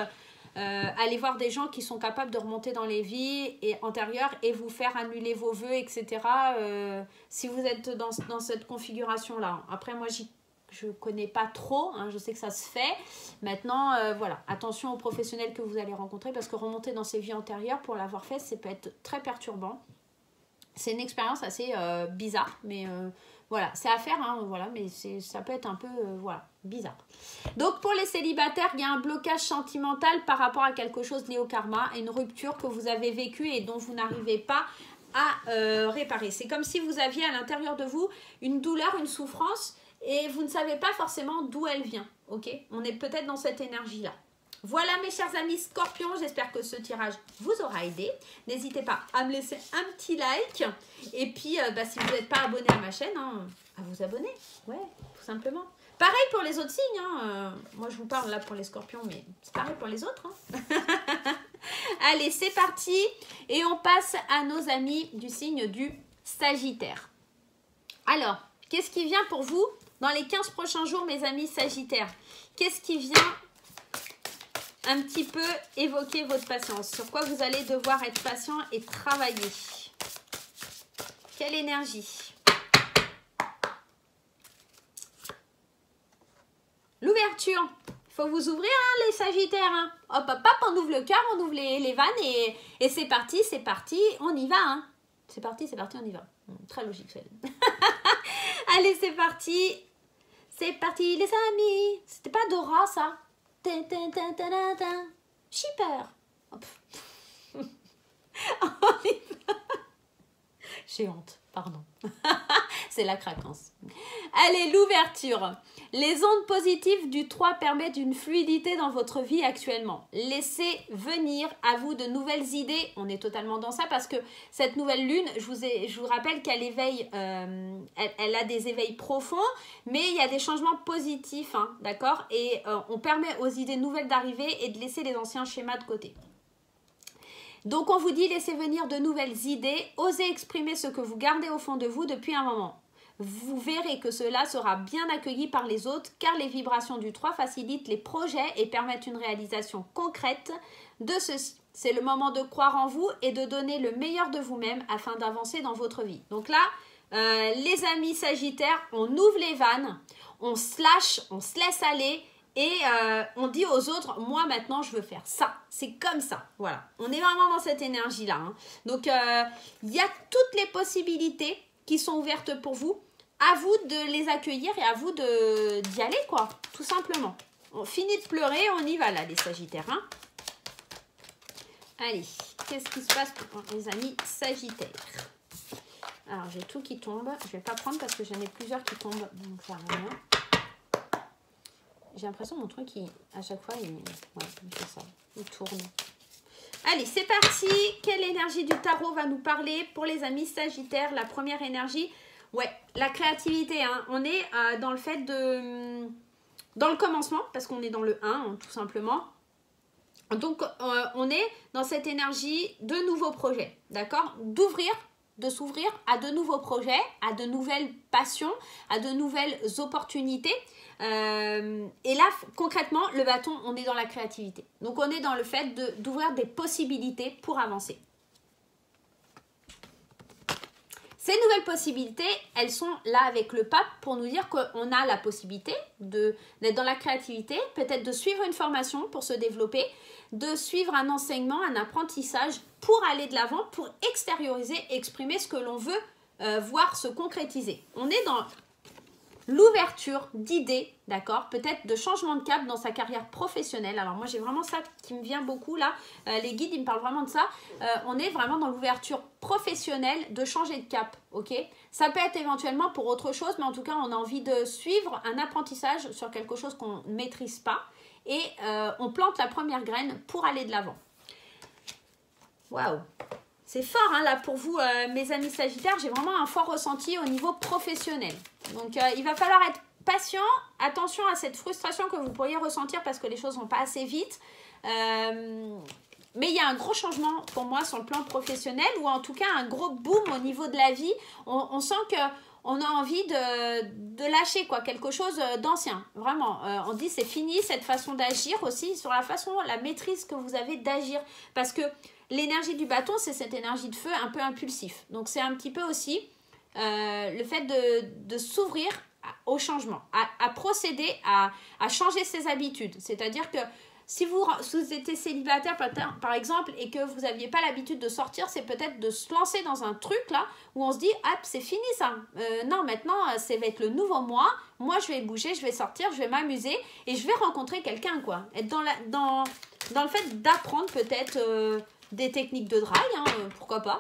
aller voir des gens qui sont capables de remonter dans les vies antérieures et vous faire annuler vos vœux, etc. Si vous êtes dans cette configuration-là. Après, moi, je ne connais pas trop, hein, je sais que ça se fait. Maintenant, voilà, attention aux professionnels que vous allez rencontrer, parce que remonter dans ces vies antérieures, pour l'avoir fait, ça peut être très perturbant. C'est une expérience assez bizarre, mais... voilà, c'est à faire, hein, voilà, mais ça peut être un peu voilà, bizarre. Donc, pour les célibataires, il y a un blocage sentimental par rapport à quelque chose lié au karma, une rupture que vous avez vécue et dont vous n'arrivez pas à réparer. C'est comme si vous aviez à l'intérieur de vous une douleur, une souffrance, et vous ne savez pas forcément d'où elle vient, ok? On est peut-être dans cette énergie-là. Voilà mes chers amis scorpions, j'espère que ce tirage vous aura aidé. N'hésitez pas à me laisser un petit like. Et puis, si vous n'êtes pas abonné à ma chaîne, hein, à vous abonner. Ouais, tout simplement. Pareil pour les autres signes. Hein. Moi, je vous parle là pour les scorpions, mais c'est pareil pour les autres. Hein. Allez, c'est parti. Et on passe à nos amis du signe du Sagittaire. Alors, qu'est-ce qui vient pour vous dans les 15 prochains jours, mes amis Sagittaires? Qu'est-ce qui vient un petit peu évoquer votre patience? Sur quoi vous allez devoir être patient et travailler? Quelle énergie? L'ouverture. Il faut vous ouvrir, hein, les Sagittaires. Hein. Hop, hop, hop, on ouvre le cœur, on ouvre les vannes et c'est parti, on y va. Hein. C'est parti, on y va. Très logique, celle-là. Allez, c'est parti. C'est parti, les amis. C'était pas Dora, ça? Shipper. J'ai honte, pardon. C'est la craquance. Allez, l'ouverture. Les ondes positives du 3 permettent une fluidité dans votre vie actuellement. Laissez venir à vous de nouvelles idées. On est totalement dans ça parce que cette nouvelle lune, je vous rappelle qu'elle éveille, elle a des éveils profonds, mais il y a des changements positifs, hein, d'accord? Et on permet aux idées nouvelles d'arriver et de laisser les anciens schémas de côté. Donc, on vous dit, laissez venir de nouvelles idées, osez exprimer ce que vous gardez au fond de vous depuis un moment. Vous verrez que cela sera bien accueilli par les autres car les vibrations du 3 facilitent les projets et permettent une réalisation concrète de ceci. C'est le moment de croire en vous et de donner le meilleur de vous-même afin d'avancer dans votre vie. Donc là, les amis Sagittaires, on ouvre les vannes, on se lâche, on se laisse aller et on dit aux autres, moi maintenant je veux faire ça. C'est comme ça, voilà. On est vraiment dans cette énergie-là. Hein. Donc, il y a toutes les possibilités qui sont ouvertes pour vous. À vous de les accueillir et à vous d'y aller, quoi, tout simplement. On finit de pleurer, on y va là, les Sagittaires. Hein. Allez, qu'est-ce qui se passe pour les amis Sagittaires? Alors, j'ai tout qui tombe. Je ne vais pas prendre parce que j'en ai plusieurs qui tombent, donc ça va rien. J'ai l'impression que mon truc, à chaque fois, il fait ça. Il tourne. Allez, c'est parti. Quelle énergie du tarot va nous parler pour les amis Sagittaires? La première énergie, ouais, la créativité. Hein. On est dans le fait de... Dans le commencement, parce qu'on est dans le 1, hein, tout simplement. Donc, on est dans cette énergie de nouveaux projets, d'accord? D'ouvrir de s'ouvrir à de nouveaux projets, à de nouvelles passions, à de nouvelles opportunités. Et là, concrètement, le bâton, on est dans la créativité. Donc, on est dans le fait d'ouvrir des possibilités pour avancer. Ces nouvelles possibilités, elles sont là avec le pape pour nous dire qu'on a la possibilité d'être dans la créativité, peut-être de suivre une formation pour se développer, de suivre un enseignement, un apprentissage pour aller de l'avant, pour extérioriser, exprimer ce que l'on veut voir se concrétiser. On est dans l'ouverture d'idées, d'accord, peut-être de changement de cap dans sa carrière professionnelle. Alors moi j'ai vraiment ça qui me vient beaucoup là, les guides ils me parlent vraiment de ça. On est vraiment dans l'ouverture professionnelle, de changer de cap, ok. Ça peut être éventuellement pour autre chose, mais en tout cas on a envie de suivre un apprentissage sur quelque chose qu'on ne maîtrise pas et on plante la première graine pour aller de l'avant. Waouh! C'est fort hein, là pour vous mes amis Sagittaires, j'ai vraiment un fort ressenti au niveau professionnel. Donc il va falloir être patient, attention à cette frustration que vous pourriez ressentir parce que les choses vont pas assez vite. Mais il y a un gros changement pour moi sur le plan professionnel ou en tout cas un gros boom au niveau de la vie. On sent qu'on a envie de lâcher quoi, quelque chose d'ancien. Vraiment, on dit c'est fini cette façon d'agir aussi sur la façon, la maîtrise que vous avez d'agir. Parce que l'énergie du bâton, c'est cette énergie de feu un peu impulsif. Donc, c'est un petit peu aussi le fait de s'ouvrir au changement, à procéder, à changer ses habitudes. C'est-à-dire que si vous étiez célibataire, par exemple, et que vous n'aviez pas l'habitude de sortir, c'est peut-être de se lancer dans un truc là où on se dit « Ah, c'est fini ça. Non, maintenant, ça va être le nouveau moi. Moi, je vais bouger, je vais sortir, je vais m'amuser et je vais rencontrer quelqu'un, quoi. » Être dans le fait d'apprendre peut-être... des techniques de drague, hein, pourquoi pas.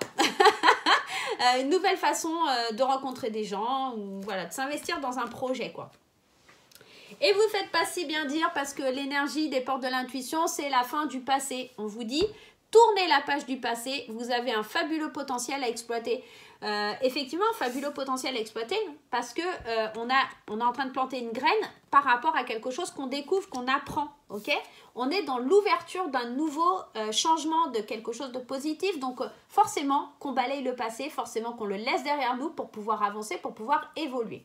Une nouvelle façon de rencontrer des gens ou voilà, de s'investir dans un projet quoi. Et vous ne faites pas si bien dire parce que l'énergie des portes de l'intuition, c'est la fin du passé. On vous dit, tournez la page du passé, vous avez un fabuleux potentiel à exploiter. Effectivement, un fabuleux potentiel à exploiter parce que on est en train de planter une graine par rapport à quelque chose qu'on découvre, qu'on apprend, ok? On est dans l'ouverture d'un nouveau changement de quelque chose de positif, donc forcément qu'on balaye le passé, forcément qu'on le laisse derrière nous pour pouvoir avancer, pour pouvoir évoluer.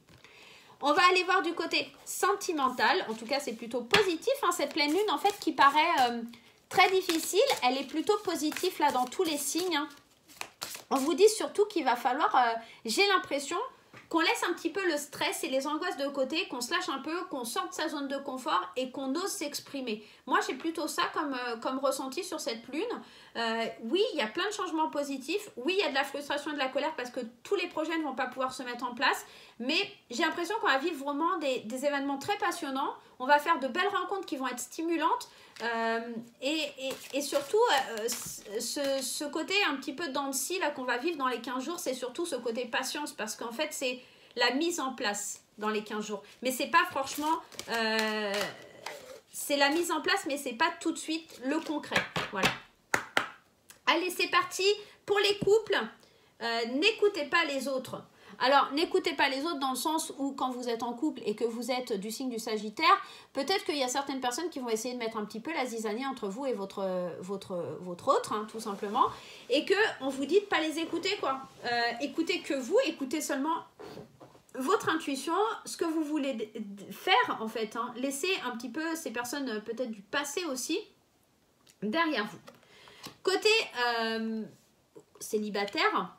On va aller voir du côté sentimental, en tout cas c'est plutôt positif, hein, cette pleine lune en fait qui paraît très difficile, elle est plutôt positive là dans tous les signes, hein. On vous dit surtout qu'il va falloir, j'ai l'impression, qu'on laisse un petit peu le stress et les angoisses de côté, qu'on se lâche un peu, qu'on sorte de sa zone de confort et qu'on ose s'exprimer. Moi, j'ai plutôt ça comme ressenti sur cette lune. Oui, il y a plein de changements positifs. Oui, il y a de la frustration et de la colère parce que tous les projets ne vont pas pouvoir se mettre en place. Mais j'ai l'impression qu'on va vivre vraiment des événements très passionnants. On va faire de belles rencontres qui vont être stimulantes. Et surtout, ce côté un petit peu dents de scie là qu'on va vivre dans les 15 jours, c'est surtout ce côté patience parce qu'en fait, c'est la mise en place dans les 15 jours. Mais c'est pas franchement... c'est la mise en place, mais c'est pas tout de suite le concret. Voilà. Allez, c'est parti. Pour les couples, n'écoutez pas les autres. Alors, n'écoutez pas les autres dans le sens où quand vous êtes en couple et que vous êtes du signe du Sagittaire, peut-être qu'il y a certaines personnes qui vont essayer de mettre un petit peu la zizanie entre vous et votre autre, hein, tout simplement. Et qu'on vous dit de ne pas les écouter, quoi. Écoutez que vous, écoutez seulement votre intuition, ce que vous voulez faire, en fait. Hein. Laissez un petit peu ces personnes, peut-être du passé aussi, derrière vous. Côté célibataire...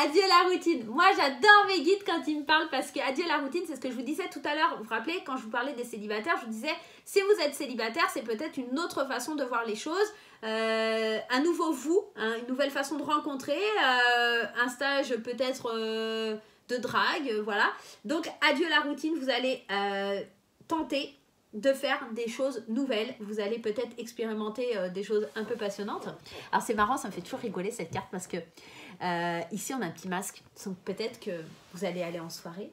Adieu la routine. Moi j'adore mes guides quand ils me parlent parce que adieu la routine, c'est ce que je vous disais tout à l'heure. Vous vous rappelez quand je vous parlais des célibataires, je vous disais si vous êtes célibataire, c'est peut-être une autre façon de voir les choses, un nouveau vous, hein, une nouvelle façon de rencontrer, un stage peut-être de drague, voilà. Donc adieu la routine, vous allez tenter de faire des choses nouvelles. Vous allez peut-être expérimenter des choses un peu passionnantes. Alors c'est marrant, ça me fait toujours rigoler cette carte parce que ici on a un petit masque, donc peut-être que vous allez aller en soirée.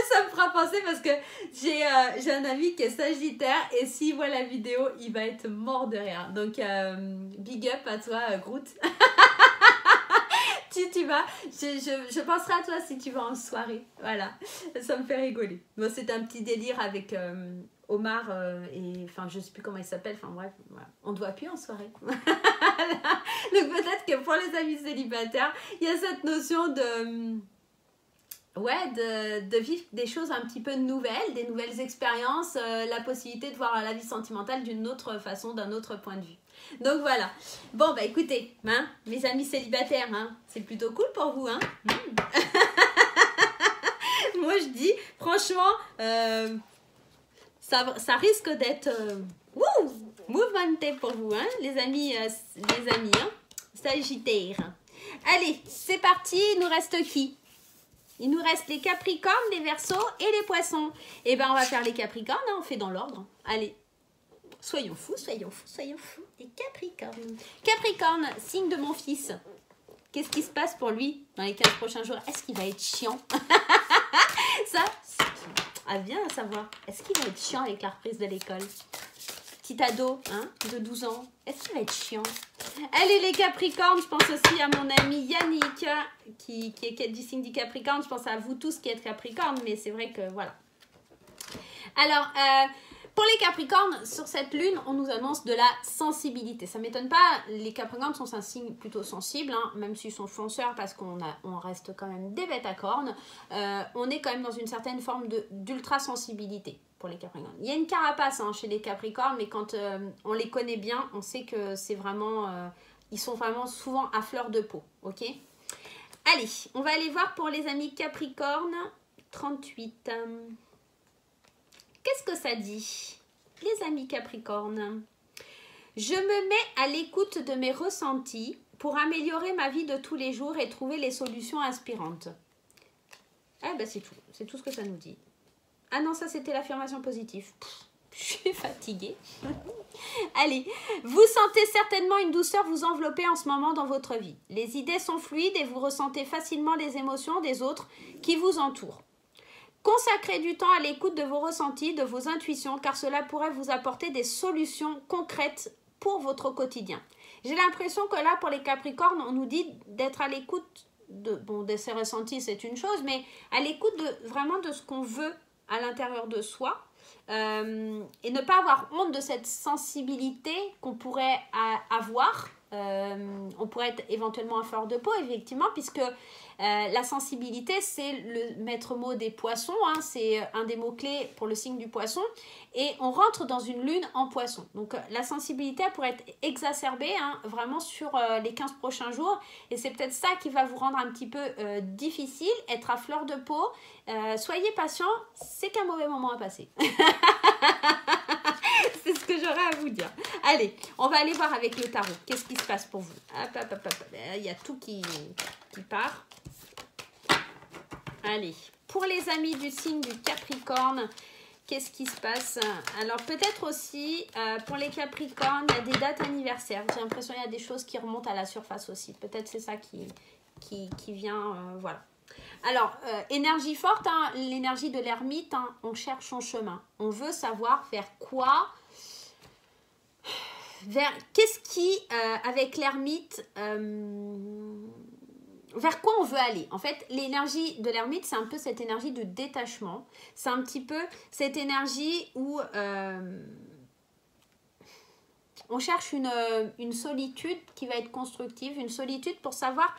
Ça me fera penser parce que j'ai un ami qui est Sagittaire et s'il voit la vidéo, il va être mort de rire. Donc big up à toi Groot. Si tu vas, je penserai à toi si tu vas en soirée. Voilà, ça me fait rigoler. Bon, c'est un petit délire avec Omar et enfin, je sais plus comment il s'appelle. Enfin, bref, voilà. On ne doit plus en soirée. Voilà. Donc, peut-être que pour les amis célibataires, il y a cette notion de. Ouais, de vivre des choses un petit peu nouvelles, des nouvelles expériences, la possibilité de voir la vie sentimentale d'une autre façon, d'un autre point de vue. Donc voilà. Bon, bah écoutez, hein, mes amis célibataires, hein, c'est plutôt cool pour vous. Hein. Moi, je dis, franchement, ça risque d'être mouvementé pour vous, hein, les amis hein, Sagittaires. Allez, c'est parti, il nous reste qui ? Il nous reste les Capricornes, les Verseaux et les Poissons. Eh bien, on va faire les Capricornes, hein, on fait dans l'ordre. Allez, soyons fous. Les Capricornes. Capricorne, signe de mon fils. Qu'est-ce qui se passe pour lui dans les 15 prochains jours? Est-ce qu'il va être chiant? Ça, bien à savoir. Est-ce qu'il va être chiant avec la reprise de l'école? Petit ado, hein, de 12 ans. Est-ce qu'il va être chiant? Allez les Capricornes, je pense aussi à mon ami Yannick qui est du signe du Capricorne. Je pense à vous tous qui êtes Capricorne, mais c'est vrai que voilà. Alors, pour les Capricornes, sur cette lune, on nous annonce de la sensibilité. Ça ne m'étonne pas, les Capricornes sont un signe plutôt sensible, hein, même s'ils sont fonceurs parce qu'on reste quand même des bêtes à cornes. On est quand même dans une certaine forme d'ultra-sensibilité. Pour les Capricornes. Il y a une carapace hein, chez les Capricornes, mais quand on les connaît bien, on sait que c'est vraiment... ils sont vraiment souvent à fleur de peau, ok? Allez, on va aller voir pour les amis Capricornes. 38. Qu'est-ce que ça dit? Les amis Capricornes. Je me mets à l'écoute de mes ressentis pour améliorer ma vie de tous les jours et trouver les solutions inspirantes. Eh ben c'est tout. C'est tout ce que ça nous dit. Ah non, ça c'était l'affirmation positive. Je suis fatiguée. Allez, vous sentez certainement une douceur vous envelopper en ce moment dans votre vie. Les idées sont fluides et vous ressentez facilement les émotions des autres qui vous entourent. Consacrez du temps à l'écoute de vos ressentis, de vos intuitions, car cela pourrait vous apporter des solutions concrètes pour votre quotidien. J'ai l'impression que là, pour les Capricornes, on nous dit d'être à l'écoute de ses ressentis, c'est une chose, mais à l'écoute vraiment de ce qu'on veut à l'intérieur de soi et ne pas avoir honte de cette sensibilité qu'on pourrait avoir. On pourrait être éventuellement à fleur de peau, effectivement, puisque la sensibilité, c'est le maître mot des poissons, hein, c'est un des mots-clés pour le signe du poisson, et on rentre dans une lune en poisson. Donc la sensibilité elle pourrait être exacerbée hein, vraiment sur les 15 prochains jours, et c'est peut-être ça qui va vous rendre un petit peu difficile, être à fleur de peau. Soyez patient, c'est qu'un mauvais moment à passer. C'est ce que j'aurais à vous dire. Allez, on va aller voir avec le tarot. Qu'est-ce qui se passe pour vous? Il y a tout qui part. Allez, pour les amis du signe du Capricorne, qu'est-ce qui se passe? Alors, peut-être aussi, pour les Capricornes, il y a des dates anniversaires. J'ai l'impression qu'il y a des choses qui remontent à la surface aussi. Peut-être c'est ça qui vient, voilà. Alors, énergie forte, hein, l'énergie de l'ermite, hein, on cherche son chemin. On veut savoir vers quoi... Qu'est-ce qui, avec l'ermite... vers quoi on veut aller. En fait, l'énergie de l'ermite, c'est un peu cette énergie de détachement. C'est un petit peu cette énergie où on cherche une solitude qui va être constructive, une solitude pour savoir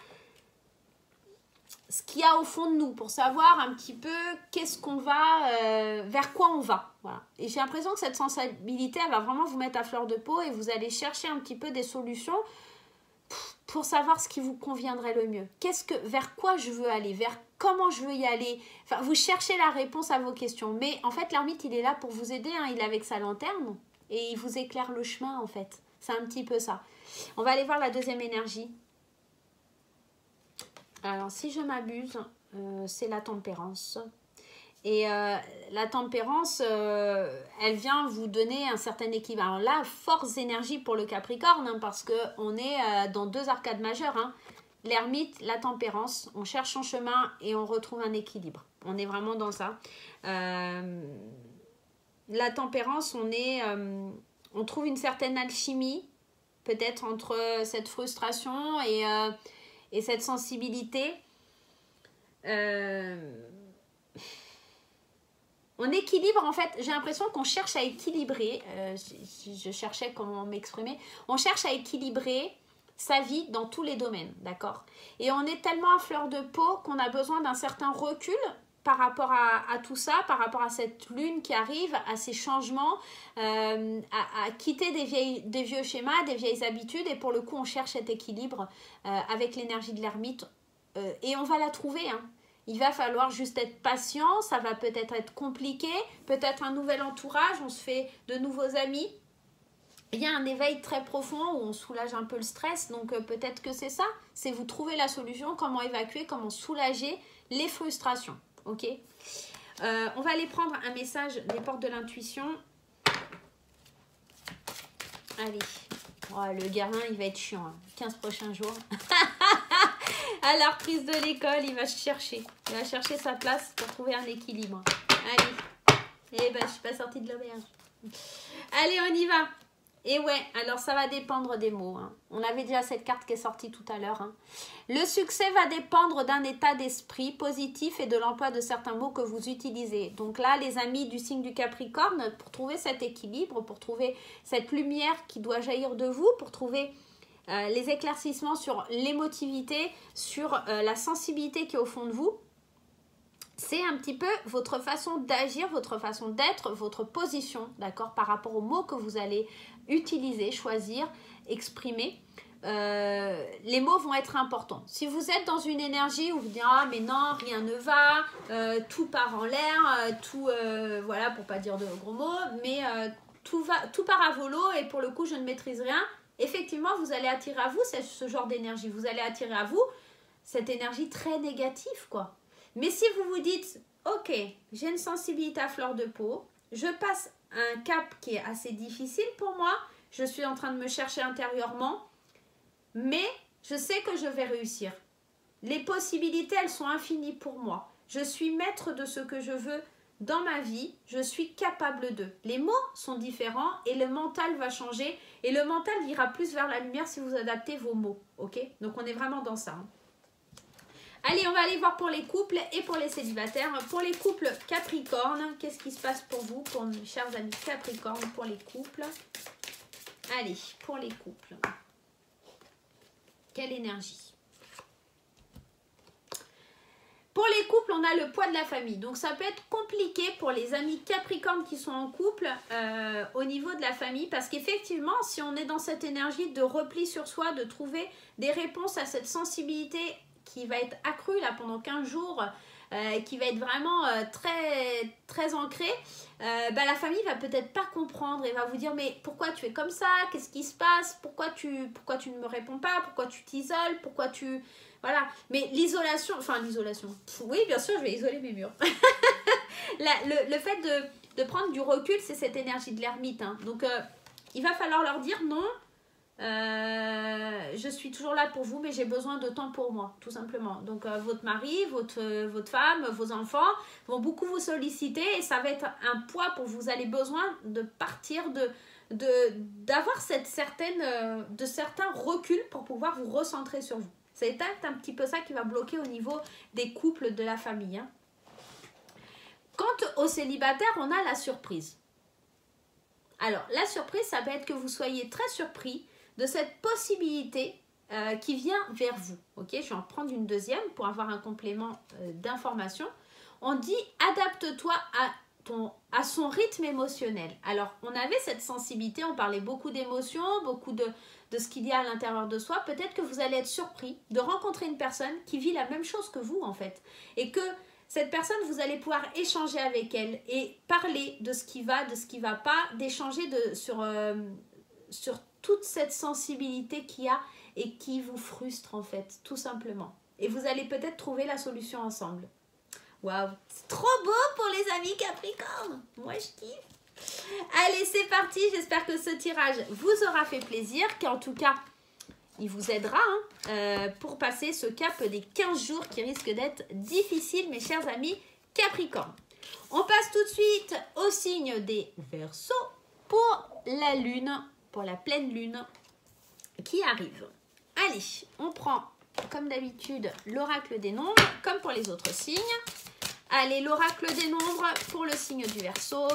ce qu'il y a au fond de nous, pour savoir un petit peu qu'est-ce qu'on va, vers quoi on va. Voilà. Et j'ai l'impression que cette sensibilité, elle va vraiment vous mettre à fleur de peau et vous allez chercher un petit peu des solutions pour savoir ce qui vous conviendrait le mieux. Vers quoi je veux aller, vers comment je veux y aller. Enfin, vous cherchez la réponse à vos questions. Mais en fait, l'ermite, il est là pour vous aider. Hein. Il est avec sa lanterne et il vous éclaire le chemin, en fait. C'est un petit peu ça. On va aller voir la deuxième énergie. Alors, si je m'abuse, c'est la tempérance. Et la tempérance, elle vient vous donner un certain équilibre. Alors là, force d'énergie pour le Capricorne, hein, parce qu'on est dans deux arcades majeures. Hein. L'ermite, la tempérance, on cherche son chemin et on retrouve un équilibre. On est vraiment dans ça. La tempérance, on trouve une certaine alchimie, peut-être entre cette frustration Et cette sensibilité, on équilibre en fait, j'ai l'impression qu'on cherche à équilibrer, si je cherchais comment m'exprimer, on cherche à équilibrer sa vie dans tous les domaines, d'accord? Et on est tellement à fleur de peau qu'on a besoin d'un certain recul par rapport à tout ça, par rapport à cette lune qui arrive, à ces changements, à quitter des vieux schémas, des vieilles habitudes. Et pour le coup, on cherche cet équilibre avec l'énergie de l'ermite. Et on va la trouver, hein. Il va falloir juste être patient, ça va peut-être être compliqué, peut-être un nouvel entourage, on se fait de nouveaux amis. Il y a un éveil très profond où on soulage un peu le stress, donc peut-être que c'est ça, c'est vous trouver la solution, comment évacuer, comment soulager les frustrations, ok? On va aller prendre un message des portes de l'intuition. Allez, oh, le gamin il va être chiant, hein. 15 prochains jours. À la reprise de l'école, il va chercher sa place pour trouver un équilibre. Allez, eh ben je suis pas sortie de l'auberge. Allez, on y va. Et ouais, alors ça va dépendre des mots, hein. On avait déjà cette carte qui est sortie tout à l'heure, hein. Le succès va dépendre d'un état d'esprit positif et de l'emploi de certains mots que vous utilisez. Donc là, les amis du signe du Capricorne, pour trouver cet équilibre, pour trouver cette lumière qui doit jaillir de vous, pour trouver les éclaircissements sur l'émotivité, sur la sensibilité qui est au fond de vous, c'est un petit peu votre façon d'agir, votre façon d'être, votre position, d'accord, par rapport aux mots que vous allez utiliser, choisir, exprimer. Les mots vont être importants. Si vous êtes dans une énergie où vous dites ah mais non, rien ne va, tout part en l'air, tout, voilà, pour pas dire de gros mots, mais tout part à volo et pour le coup je ne maîtrise rien. Effectivement, vous allez attirer à vous ce genre d'énergie. Vous allez attirer à vous cette énergie très négative, quoi. Mais si vous vous dites, ok, j'ai une sensibilité à fleur de peau, je passe un cap qui est assez difficile pour moi, je suis en train de me chercher intérieurement, mais je sais que je vais réussir. Les possibilités, elles sont infinies pour moi. Je suis maître de ce que je veux dans ma vie, je suis capable de. Les mots sont différents et le mental va changer et le mental ira plus vers la lumière si vous adaptez vos mots, ok? Donc on est vraiment dans ça, hein. Allez, on va aller voir pour les couples et pour les célibataires. Pour les couples Capricorne, qu'est-ce qui se passe pour vous, pour mes chers amis Capricorne, pour les couples? Allez, pour les couples. Quelle énergie? Pour les couples, on a le poids de la famille. Donc, ça peut être compliqué pour les amis Capricorne qui sont en couple au niveau de la famille. Parce qu'effectivement, si on est dans cette énergie de repli sur soi, de trouver des réponses à cette sensibilité qui va être accrue là pendant 15 jours, qui va être vraiment très, très ancrée, la famille va peut-être pas comprendre et va vous dire mais pourquoi tu es comme ça, qu'est-ce qui se passe, pourquoi tu ne me réponds pas, pourquoi tu t'isoles, pourquoi tu... Voilà, mais l'isolation, oui bien sûr je vais isoler mes murs. le fait de prendre du recul, c'est cette énergie de l'ermite, hein. Donc il va falloir leur dire non, je suis toujours là pour vous mais j'ai besoin de temps pour moi, tout simplement. Donc votre mari, votre femme, vos enfants vont beaucoup vous solliciter et ça va être un poids pour vous. Vous avez besoin de partir, d'avoir certains reculs pour pouvoir vous recentrer sur vous. C'est un petit peu ça qui va bloquer au niveau des couples de la famille, hein. Quant aux célibataires, on a la surprise. Alors, la surprise, ça peut être que vous soyez très surpris de cette possibilité qui vient vers vous. Ok, je vais en prendre une deuxième pour avoir un complément d'information. On dit adapte-toi à son rythme émotionnel. Alors, on avait cette sensibilité, on parlait beaucoup d'émotions, beaucoup de ce qu'il y a à l'intérieur de soi. Peut-être que vous allez être surpris de rencontrer une personne qui vit la même chose que vous, en fait. Et que cette personne, vous allez pouvoir échanger avec elle et parler de ce qui va, de ce qui ne va pas, d'échanger sur toute cette sensibilité qu'il y a et qui vous frustre, en fait, tout simplement. Et vous allez peut-être trouver la solution ensemble. Waouh, c'est trop beau pour les amis Capricorne. Moi, je kiffe. Allez, c'est parti. J'espère que ce tirage vous aura fait plaisir, qu'en tout cas, il vous aidera pour passer ce cap des 15 jours qui risque d'être difficile, mes chers amis Capricorne. On passe tout de suite au signe des Verseaux pour la lune, pour la pleine lune qui arrive. Allez, on prend comme d'habitude, l'oracle des nombres, comme pour les autres signes. Allez, l'oracle des nombres pour le signe du Verseau.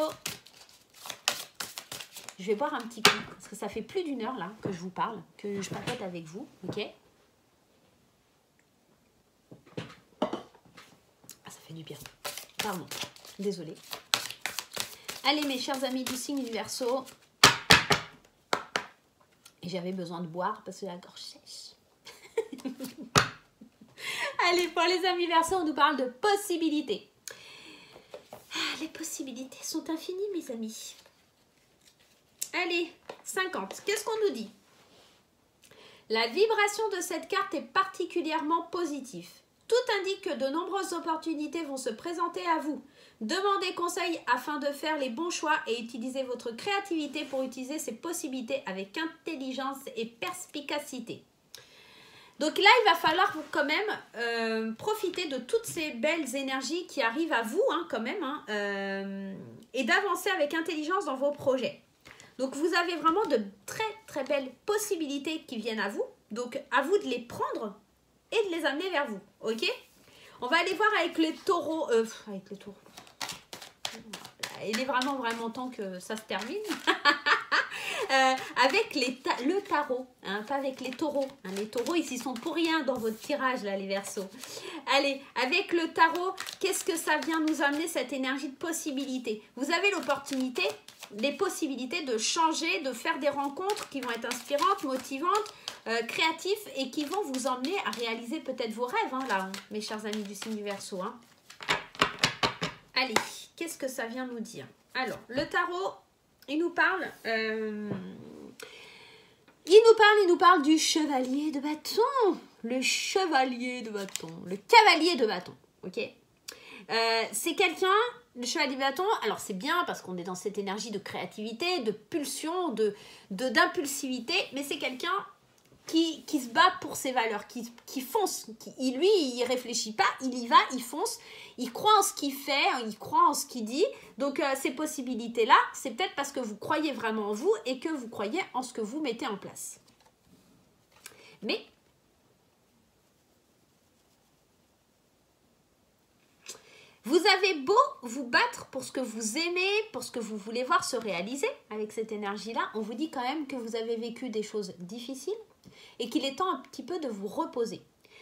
Je vais boire un petit coup, parce que ça fait plus d'1 heure là que je vous parle, que je papote avec vous, ok? Ah, ça fait du bien. Pardon, désolée. Allez, mes chers amis du signe du Verseau. Et j'avais besoin de boire parce que la gorge sèche. Allez, pour les amis Verseau, on nous parle de possibilités. Ah, les possibilités sont infinies, mes amis. Allez, 50. Qu'est-ce qu'on nous dit? La vibration de cette carte est particulièrement positive. Tout indique que de nombreuses opportunités vont se présenter à vous. Demandez conseil afin de faire les bons choix et utilisez votre créativité pour utiliser ces possibilités avec intelligence et perspicacité. Donc là, il va falloir quand même profiter de toutes ces belles énergies qui arrivent à vous, hein, quand même, hein, et d'avancer avec intelligence dans vos projets. Donc, vous avez vraiment de très, très belles possibilités qui viennent à vous. Donc, à vous de les prendre et de les amener vers vous, ok? On va aller voir avec les taureaux. Avec les taureaux. Il est vraiment temps que ça se termine. Avec le tarot, hein, pas avec les taureaux. Hein, les taureaux, ils y sont pour rien dans votre tirage, là, les Verseaux. Allez, avec le tarot, qu'est-ce que ça vient nous amener, cette énergie de possibilité? Vous avez l'opportunité, les possibilités de changer, de faire des rencontres qui vont être inspirantes, motivantes, créatives et qui vont vous emmener à réaliser peut-être vos rêves, hein, là, mes chers amis du signe du Verseau. Hein. Allez, qu'est-ce que ça vient nous dire? Alors, le tarot, il nous parle du chevalier de bâton. Le chevalier de bâton. Le cavalier de bâton. Ok. C'est quelqu'un, le chevalier de bâton, alors c'est bien parce qu'on est dans cette énergie de créativité, de pulsion, d'impulsivité, mais c'est quelqu'un qui se bat pour ses valeurs, qui fonce. Lui, il réfléchit pas, il y va, il fonce, il croit en ce qu'il fait, il croit en ce qu'il dit. Donc, ces possibilités-là, c'est peut-être parce que vous croyez vraiment en vous et que vous croyez en ce que vous mettez en place. Mais, vous avez beau vous battre pour ce que vous aimez, pour ce que vous voulez voir se réaliser avec cette énergie-là, on vous dit quand même que vous avez vécu des choses difficiles et qu'il est temps un petit peu de vous reposer.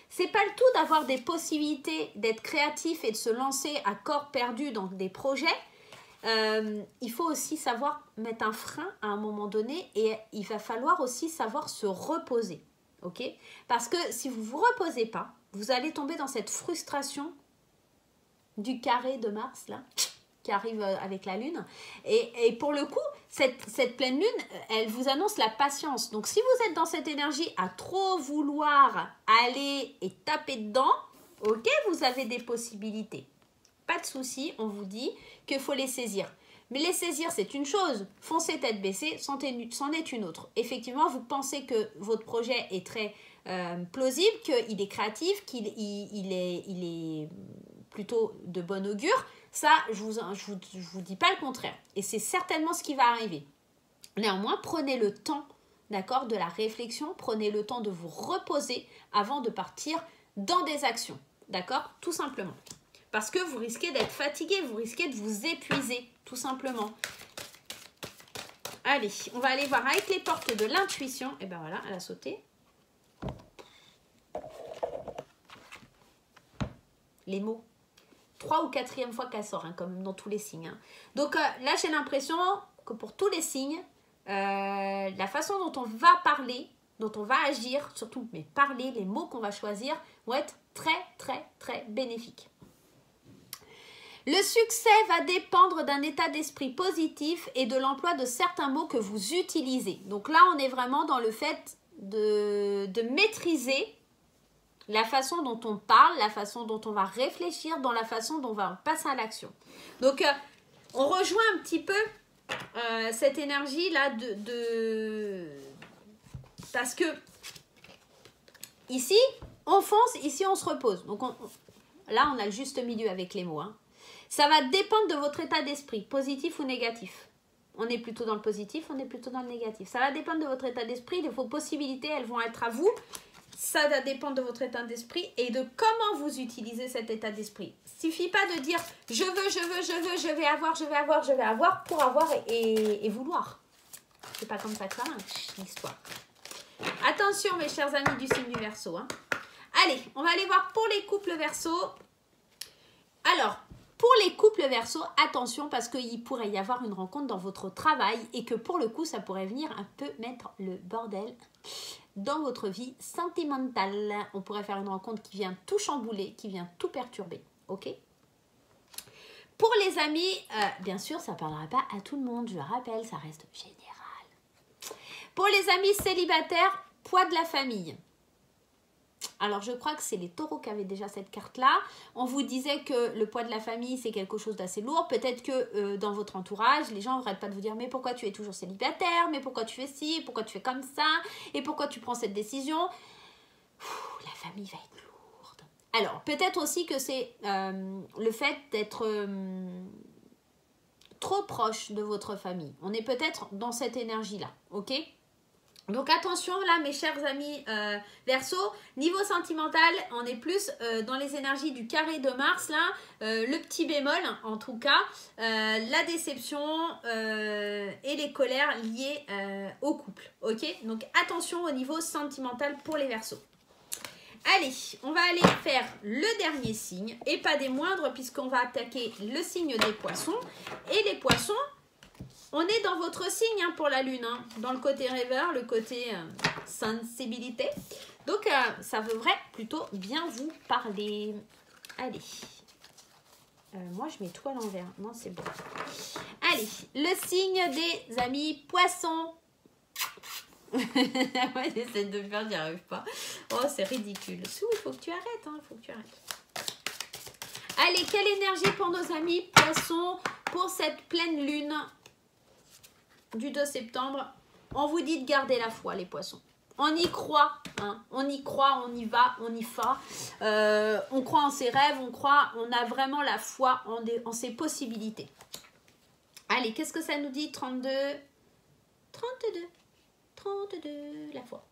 C'est pas le tout d'avoir des possibilités d'être créatif et de se lancer à corps perdu dans des projets. Il faut aussi savoir mettre un frein à un moment donné et il va falloir aussi savoir se reposer. Ok? Parce que si vous ne vous reposez pas, vous allez tomber dans cette frustration du carré de Mars là, qui arrive avec la Lune. Et pour le coup, cette pleine Lune, elle vous annonce la patience. Donc, si vous êtes dans cette énergie à trop vouloir aller et taper dedans, ok, vous avez des possibilités. Pas de souci, on vous dit qu'il faut les saisir. Mais les saisir, c'est une chose. Foncer tête baissée, c'en est une autre. Effectivement, vous pensez que votre projet est très plausible, qu'il est créatif, qu'il est plutôt de bon augure. Ça, je vous dis pas le contraire. Et c'est certainement ce qui va arriver. Néanmoins, prenez le temps, d'accord, de la réflexion. Prenez le temps de vous reposer avant de partir dans des actions. D'accord? Tout simplement. Parce que vous risquez d'être fatigué, vous risquez de vous épuiser, tout simplement. Allez, on va aller voir avec les portes de l'intuition. Et ben voilà, elle a sauté. Les mots. 3e ou 4e fois qu'elle sort, hein, comme dans tous les signes. Hein. Donc là, j'ai l'impression que pour tous les signes, la façon dont on va parler, dont on va agir, surtout mais parler, les mots qu'on va choisir, vont être très, très, très bénéfiques. Le succès va dépendre d'un état d'esprit positif et de l'emploi de certains mots que vous utilisez. Donc là, on est vraiment dans le fait de maîtriser la façon dont on parle, la façon dont on va réfléchir, dans la façon dont on va passer à l'action. Donc, on rejoint un petit peu cette énergie-là parce que ici, on fonce, ici, on se repose. Donc, là, on a le juste milieu avec les mots. Hein. Ça va dépendre de votre état d'esprit, positif ou négatif. On est plutôt dans le positif, on est plutôt dans le négatif. Ça va dépendre de votre état d'esprit, de vos possibilités, elles vont être à vous. ça va dépendre de votre état d'esprit et de comment vous utilisez cet état d'esprit. Il ne suffit pas de dire je veux, je vais avoir pour avoir et vouloir. C'est pas comme ça que ça marche, l'histoire. Attention mes chers amis du signe du Verseau. Hein. Allez, on va aller voir pour les couples Verseau. Alors, pour les couples Verseau, attention parce qu'il pourrait y avoir une rencontre dans votre travail et que pour le coup, ça pourrait venir un peu mettre le bordel dans votre vie sentimentale. On pourrait faire une rencontre qui vient tout chambouler, qui vient tout perturber. Ok ? Pour les amis, bien sûr, ça ne parlera pas à tout le monde. Je le rappelle, ça reste général. Pour les amis célibataires, poids de la famille. Alors, je crois que c'est les taureaux qui avaient déjà cette carte-là. On vous disait que le poids de la famille, c'est quelque chose d'assez lourd. Peut-être que dans votre entourage, les gens n'arrêtent pas de vous dire « Mais pourquoi tu es toujours célibataire ? Mais pourquoi tu fais ci ? Pourquoi tu fais comme ça ? Et pourquoi tu prends cette décision ?» La famille va être lourde. Alors, peut-être aussi que c'est le fait d'être trop proche de votre famille. On est peut-être dans cette énergie-là, ok ? Donc attention là mes chers amis Verseau, niveau sentimental, on est plus dans les énergies du carré de Mars là, le petit bémol en tout cas, la déception et les colères liées au couple, ok? Donc attention au niveau sentimental pour les Verseaux. Allez, on va aller faire le dernier signe et pas des moindres puisqu'on va attaquer le signe des poissons et les poissons. On est dans votre signe hein, pour la lune, hein, dans le côté rêveur, le côté sensibilité. Donc, ça devrait plutôt bien vous parler. Allez. Moi, je mets tout à l'envers. Non, c'est bon. Allez, le signe des amis poissons. Moi, j'essaie de faire, j'y arrive pas. Oh, c'est ridicule. Sou, il faut que tu arrêtes. Hein, il faut que tu arrêtes. Allez, quelle énergie pour nos amis poissons pour cette pleine lune du 2 septembre, on vous dit de garder la foi, les poissons. On y croit, hein. On y croit, on y va, on y fa. On croit en ses rêves, on a vraiment la foi en ses possibilités. Allez, qu'est-ce que ça nous dit 32, la foi.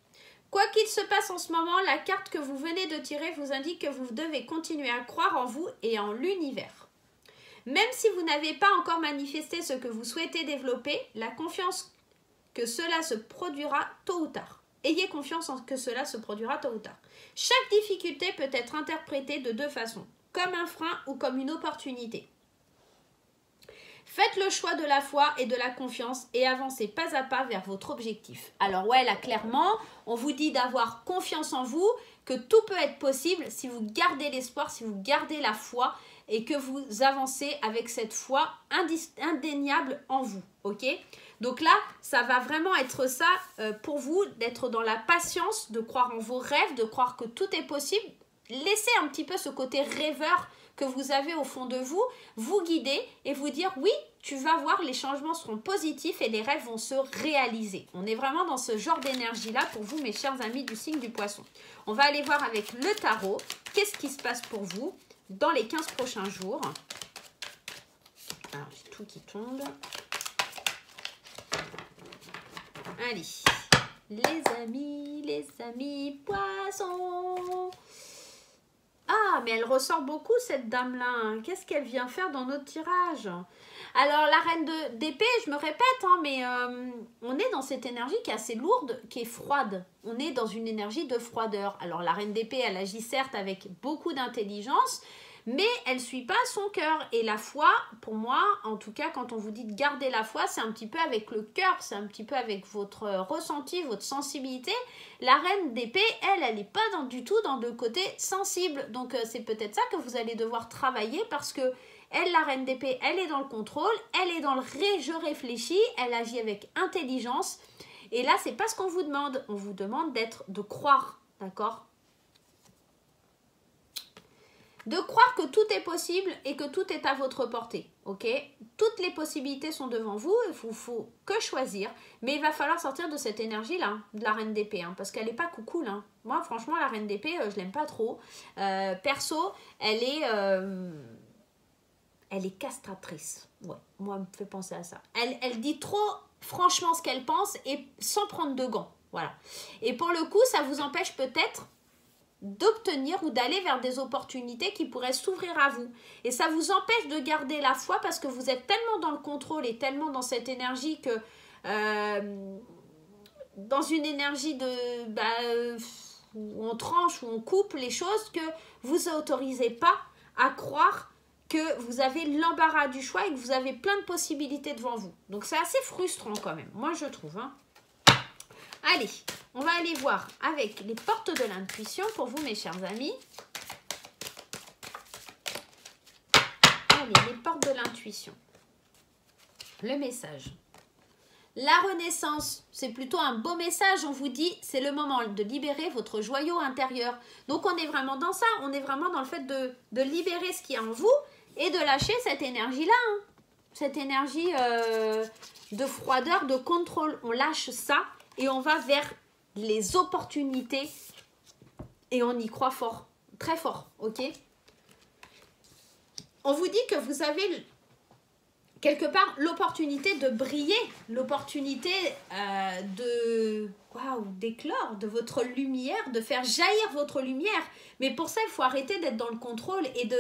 Quoi qu'il se passe en ce moment, la carte que vous venez de tirer vous indique que vous devez continuer à croire en vous et en l'univers. Même si vous n'avez pas encore manifesté ce que vous souhaitez développer, la confiance que cela se produira tôt ou tard. Ayez confiance en que cela se produira tôt ou tard. Chaque difficulté peut être interprétée de deux façons, comme un frein ou comme une opportunité. Faites le choix de la foi et de la confiance et avancez pas à pas vers votre objectif. Alors ouais, là clairement, on vous dit d'avoir confiance en vous, que tout peut être possible si vous gardez l'espoir, si vous gardez la foi et que vous avancez avec cette foi indéniable en vous, ok? Donc là, ça va vraiment être ça pour vous, d'être dans la patience, de croire en vos rêves, de croire que tout est possible. Laissez un petit peu ce côté rêveur que vous avez au fond de vous, vous guider et vous dire oui, tu vas voir, les changements seront positifs et les rêves vont se réaliser. On est vraiment dans ce genre d'énergie-là pour vous, mes chers amis du signe du poisson. On va aller voir avec le tarot, qu'est-ce qui se passe pour vous dans les 15 prochains jours. Alors, j'ai tout qui tombe. Allez, les amis poissons. Ah, mais elle ressort beaucoup cette dame-là. Qu'est-ce qu'elle vient faire dans notre tirage? Alors, la reine d'épée, je me répète, hein, mais on est dans cette énergie qui est assez lourde, qui est froide. On est dans une énergie de froideur. Alors, la reine d'épée, elle agit certes avec beaucoup d'intelligence, mais elle ne suit pas son cœur. Et la foi, pour moi, en tout cas, quand on vous dit de garder la foi, c'est un petit peu avec le cœur, c'est un petit peu avec votre ressenti, votre sensibilité. La reine d'épée, elle n'est pas du tout dans le côté sensible. Donc, c'est peut-être ça que vous allez devoir travailler parce que elle, la reine d'épée, elle est dans le contrôle, elle est dans le je réfléchis, elle agit avec intelligence. Et là, c'est pas ce qu'on vous demande. On vous demande de croire, d'accord ? De croire que tout est possible et que tout est à votre portée, ok? Toutes les possibilités sont devant vous, il ne faut que choisir. Mais il va falloir sortir de cette énergie-là, de la reine d'épée, hein, parce qu'elle n'est pas coucou, là. Moi, franchement, la reine d'épée, je l'aime pas trop. Perso, elle est castratrice. Ouais, moi, elle me fait penser à ça. Elle dit trop franchement ce qu'elle pense et sans prendre de gants. Voilà. Et pour le coup, ça vous empêche peut-être d'obtenir ou d'aller vers des opportunités qui pourraient s'ouvrir à vous. Et ça vous empêche de garder la foi parce que vous êtes tellement dans le contrôle et tellement dans cette énergie que... dans une énergie de... où on tranche, où on coupe les choses, que vous autorisez pas à croire que vous avez l'embarras du choix et que vous avez plein de possibilités devant vous. Donc c'est assez frustrant quand même, moi je trouve. Hein. Allez, on va aller voir avec les portes de l'intuition pour vous mes chers amis. Allez, les portes de l'intuition. Le message. La renaissance, c'est plutôt un beau message. On vous dit, c'est le moment de libérer votre joyau intérieur. Donc, on est vraiment dans ça. On est vraiment dans le fait de libérer ce qui est en vous et de lâcher cette énergie-là. Hein. Cette énergie de froideur, de contrôle. On lâche ça et on va vers les opportunités. Et on y croit fort, très fort, ok? On vous dit que vous avez... quelque part, l'opportunité de briller, l'opportunité d'éclore de votre lumière, de faire jaillir votre lumière. Mais pour ça, il faut arrêter d'être dans le contrôle et de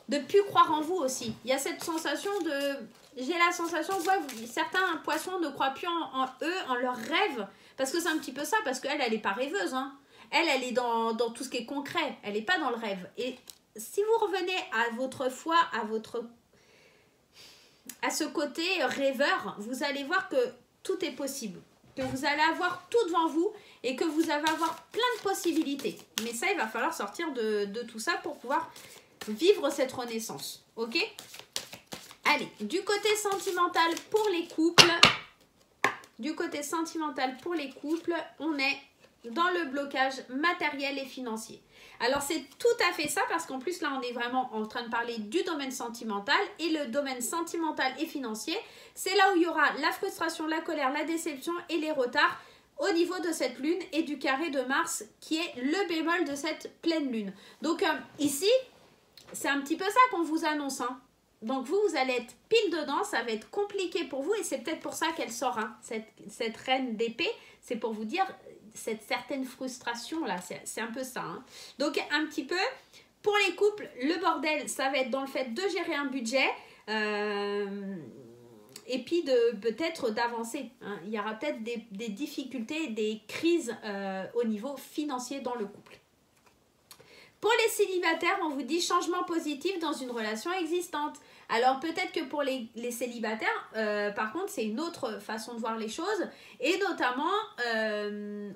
ne plus croire en vous aussi. Il y a cette sensation de... J'ai la sensation que certains poissons ne croient plus en eux, en leurs rêves. Parce que c'est un petit peu ça, parce qu'elle, elle n'est pas rêveuse. Hein. Elle est dans tout ce qui est concret. Elle n'est pas dans le rêve. Et si vous revenez à votre foi, à ce côté rêveur, vous allez voir que tout est possible, que vous allez avoir tout devant vous et que vous allez avoir plein de possibilités. Mais ça, il va falloir sortir de tout ça pour pouvoir vivre cette renaissance. Ok? Allez, du côté sentimental pour les couples, on est dans le blocage matériel et financier. Alors, c'est tout à fait ça parce qu'en plus, là, on est vraiment en train de parler du domaine sentimental et le domaine sentimental et financier, c'est là où il y aura la frustration, la colère, la déception et les retards au niveau de cette lune et du carré de Mars qui est le bémol de cette pleine lune. Donc, ici, c'est un petit peu ça qu'on vous annonce. Hein. Donc, vous allez être pile dedans, ça va être compliqué pour vous et c'est peut-être pour ça qu'elle sort, hein, cette reine d'épée. C'est pour vous dire... cette certaine frustration là, c'est un peu ça. Hein. Donc un petit peu, pour les couples, le bordel, ça va être dans le fait de gérer un budget et puis peut-être d'avancer. Hein. Il y aura peut-être des difficultés, des crises au niveau financier dans le couple. Pour les célibataires, on vous dit changement positif dans une relation existante. Alors peut-être que pour les célibataires, par contre, c'est une autre façon de voir les choses. Et notamment,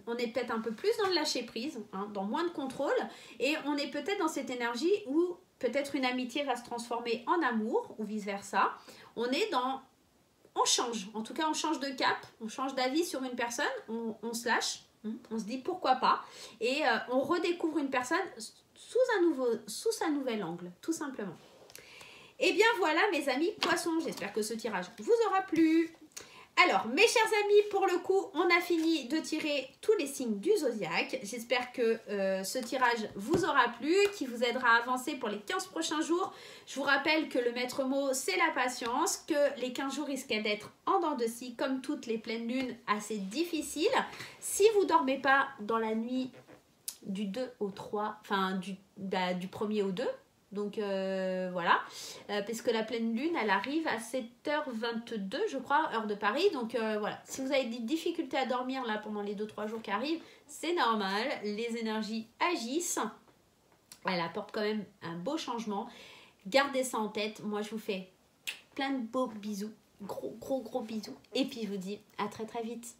on est peut-être un peu plus dans le lâcher prise, hein, dans moins de contrôle. Et on est peut-être dans cette énergie où peut-être une amitié va se transformer en amour ou vice-versa. On est dans... on change. En tout cas, on change de cap, on change d'avis sur une personne, on se lâche. On se dit pourquoi pas. Et on redécouvre une personne sous un nouvel angle, tout simplement. Et bien voilà mes amis poissons, j'espère que ce tirage vous aura plu. Alors mes chers amis, pour le coup on a fini de tirer tous les signes du zodiaque. J'espère que ce tirage vous aura plu, qui vous aidera à avancer pour les 15 prochains jours. Je vous rappelle que le maître mot c'est la patience, que les 15 jours risquent d'être en dents de scie comme toutes les pleines lunes assez difficiles. Si vous ne dormez pas dans la nuit du 2 au 3, enfin du 1er au 2, donc voilà, parce que la pleine lune elle arrive à 7h22 je crois, heure de Paris, donc voilà, si vous avez des difficultés à dormir là pendant les 2-3 jours qui arrivent, c'est normal, les énergies agissent, elle apporte quand même un beau changement, gardez ça en tête. Moi je vous fais plein de beaux bisous, gros bisous, et puis je vous dis à très vite.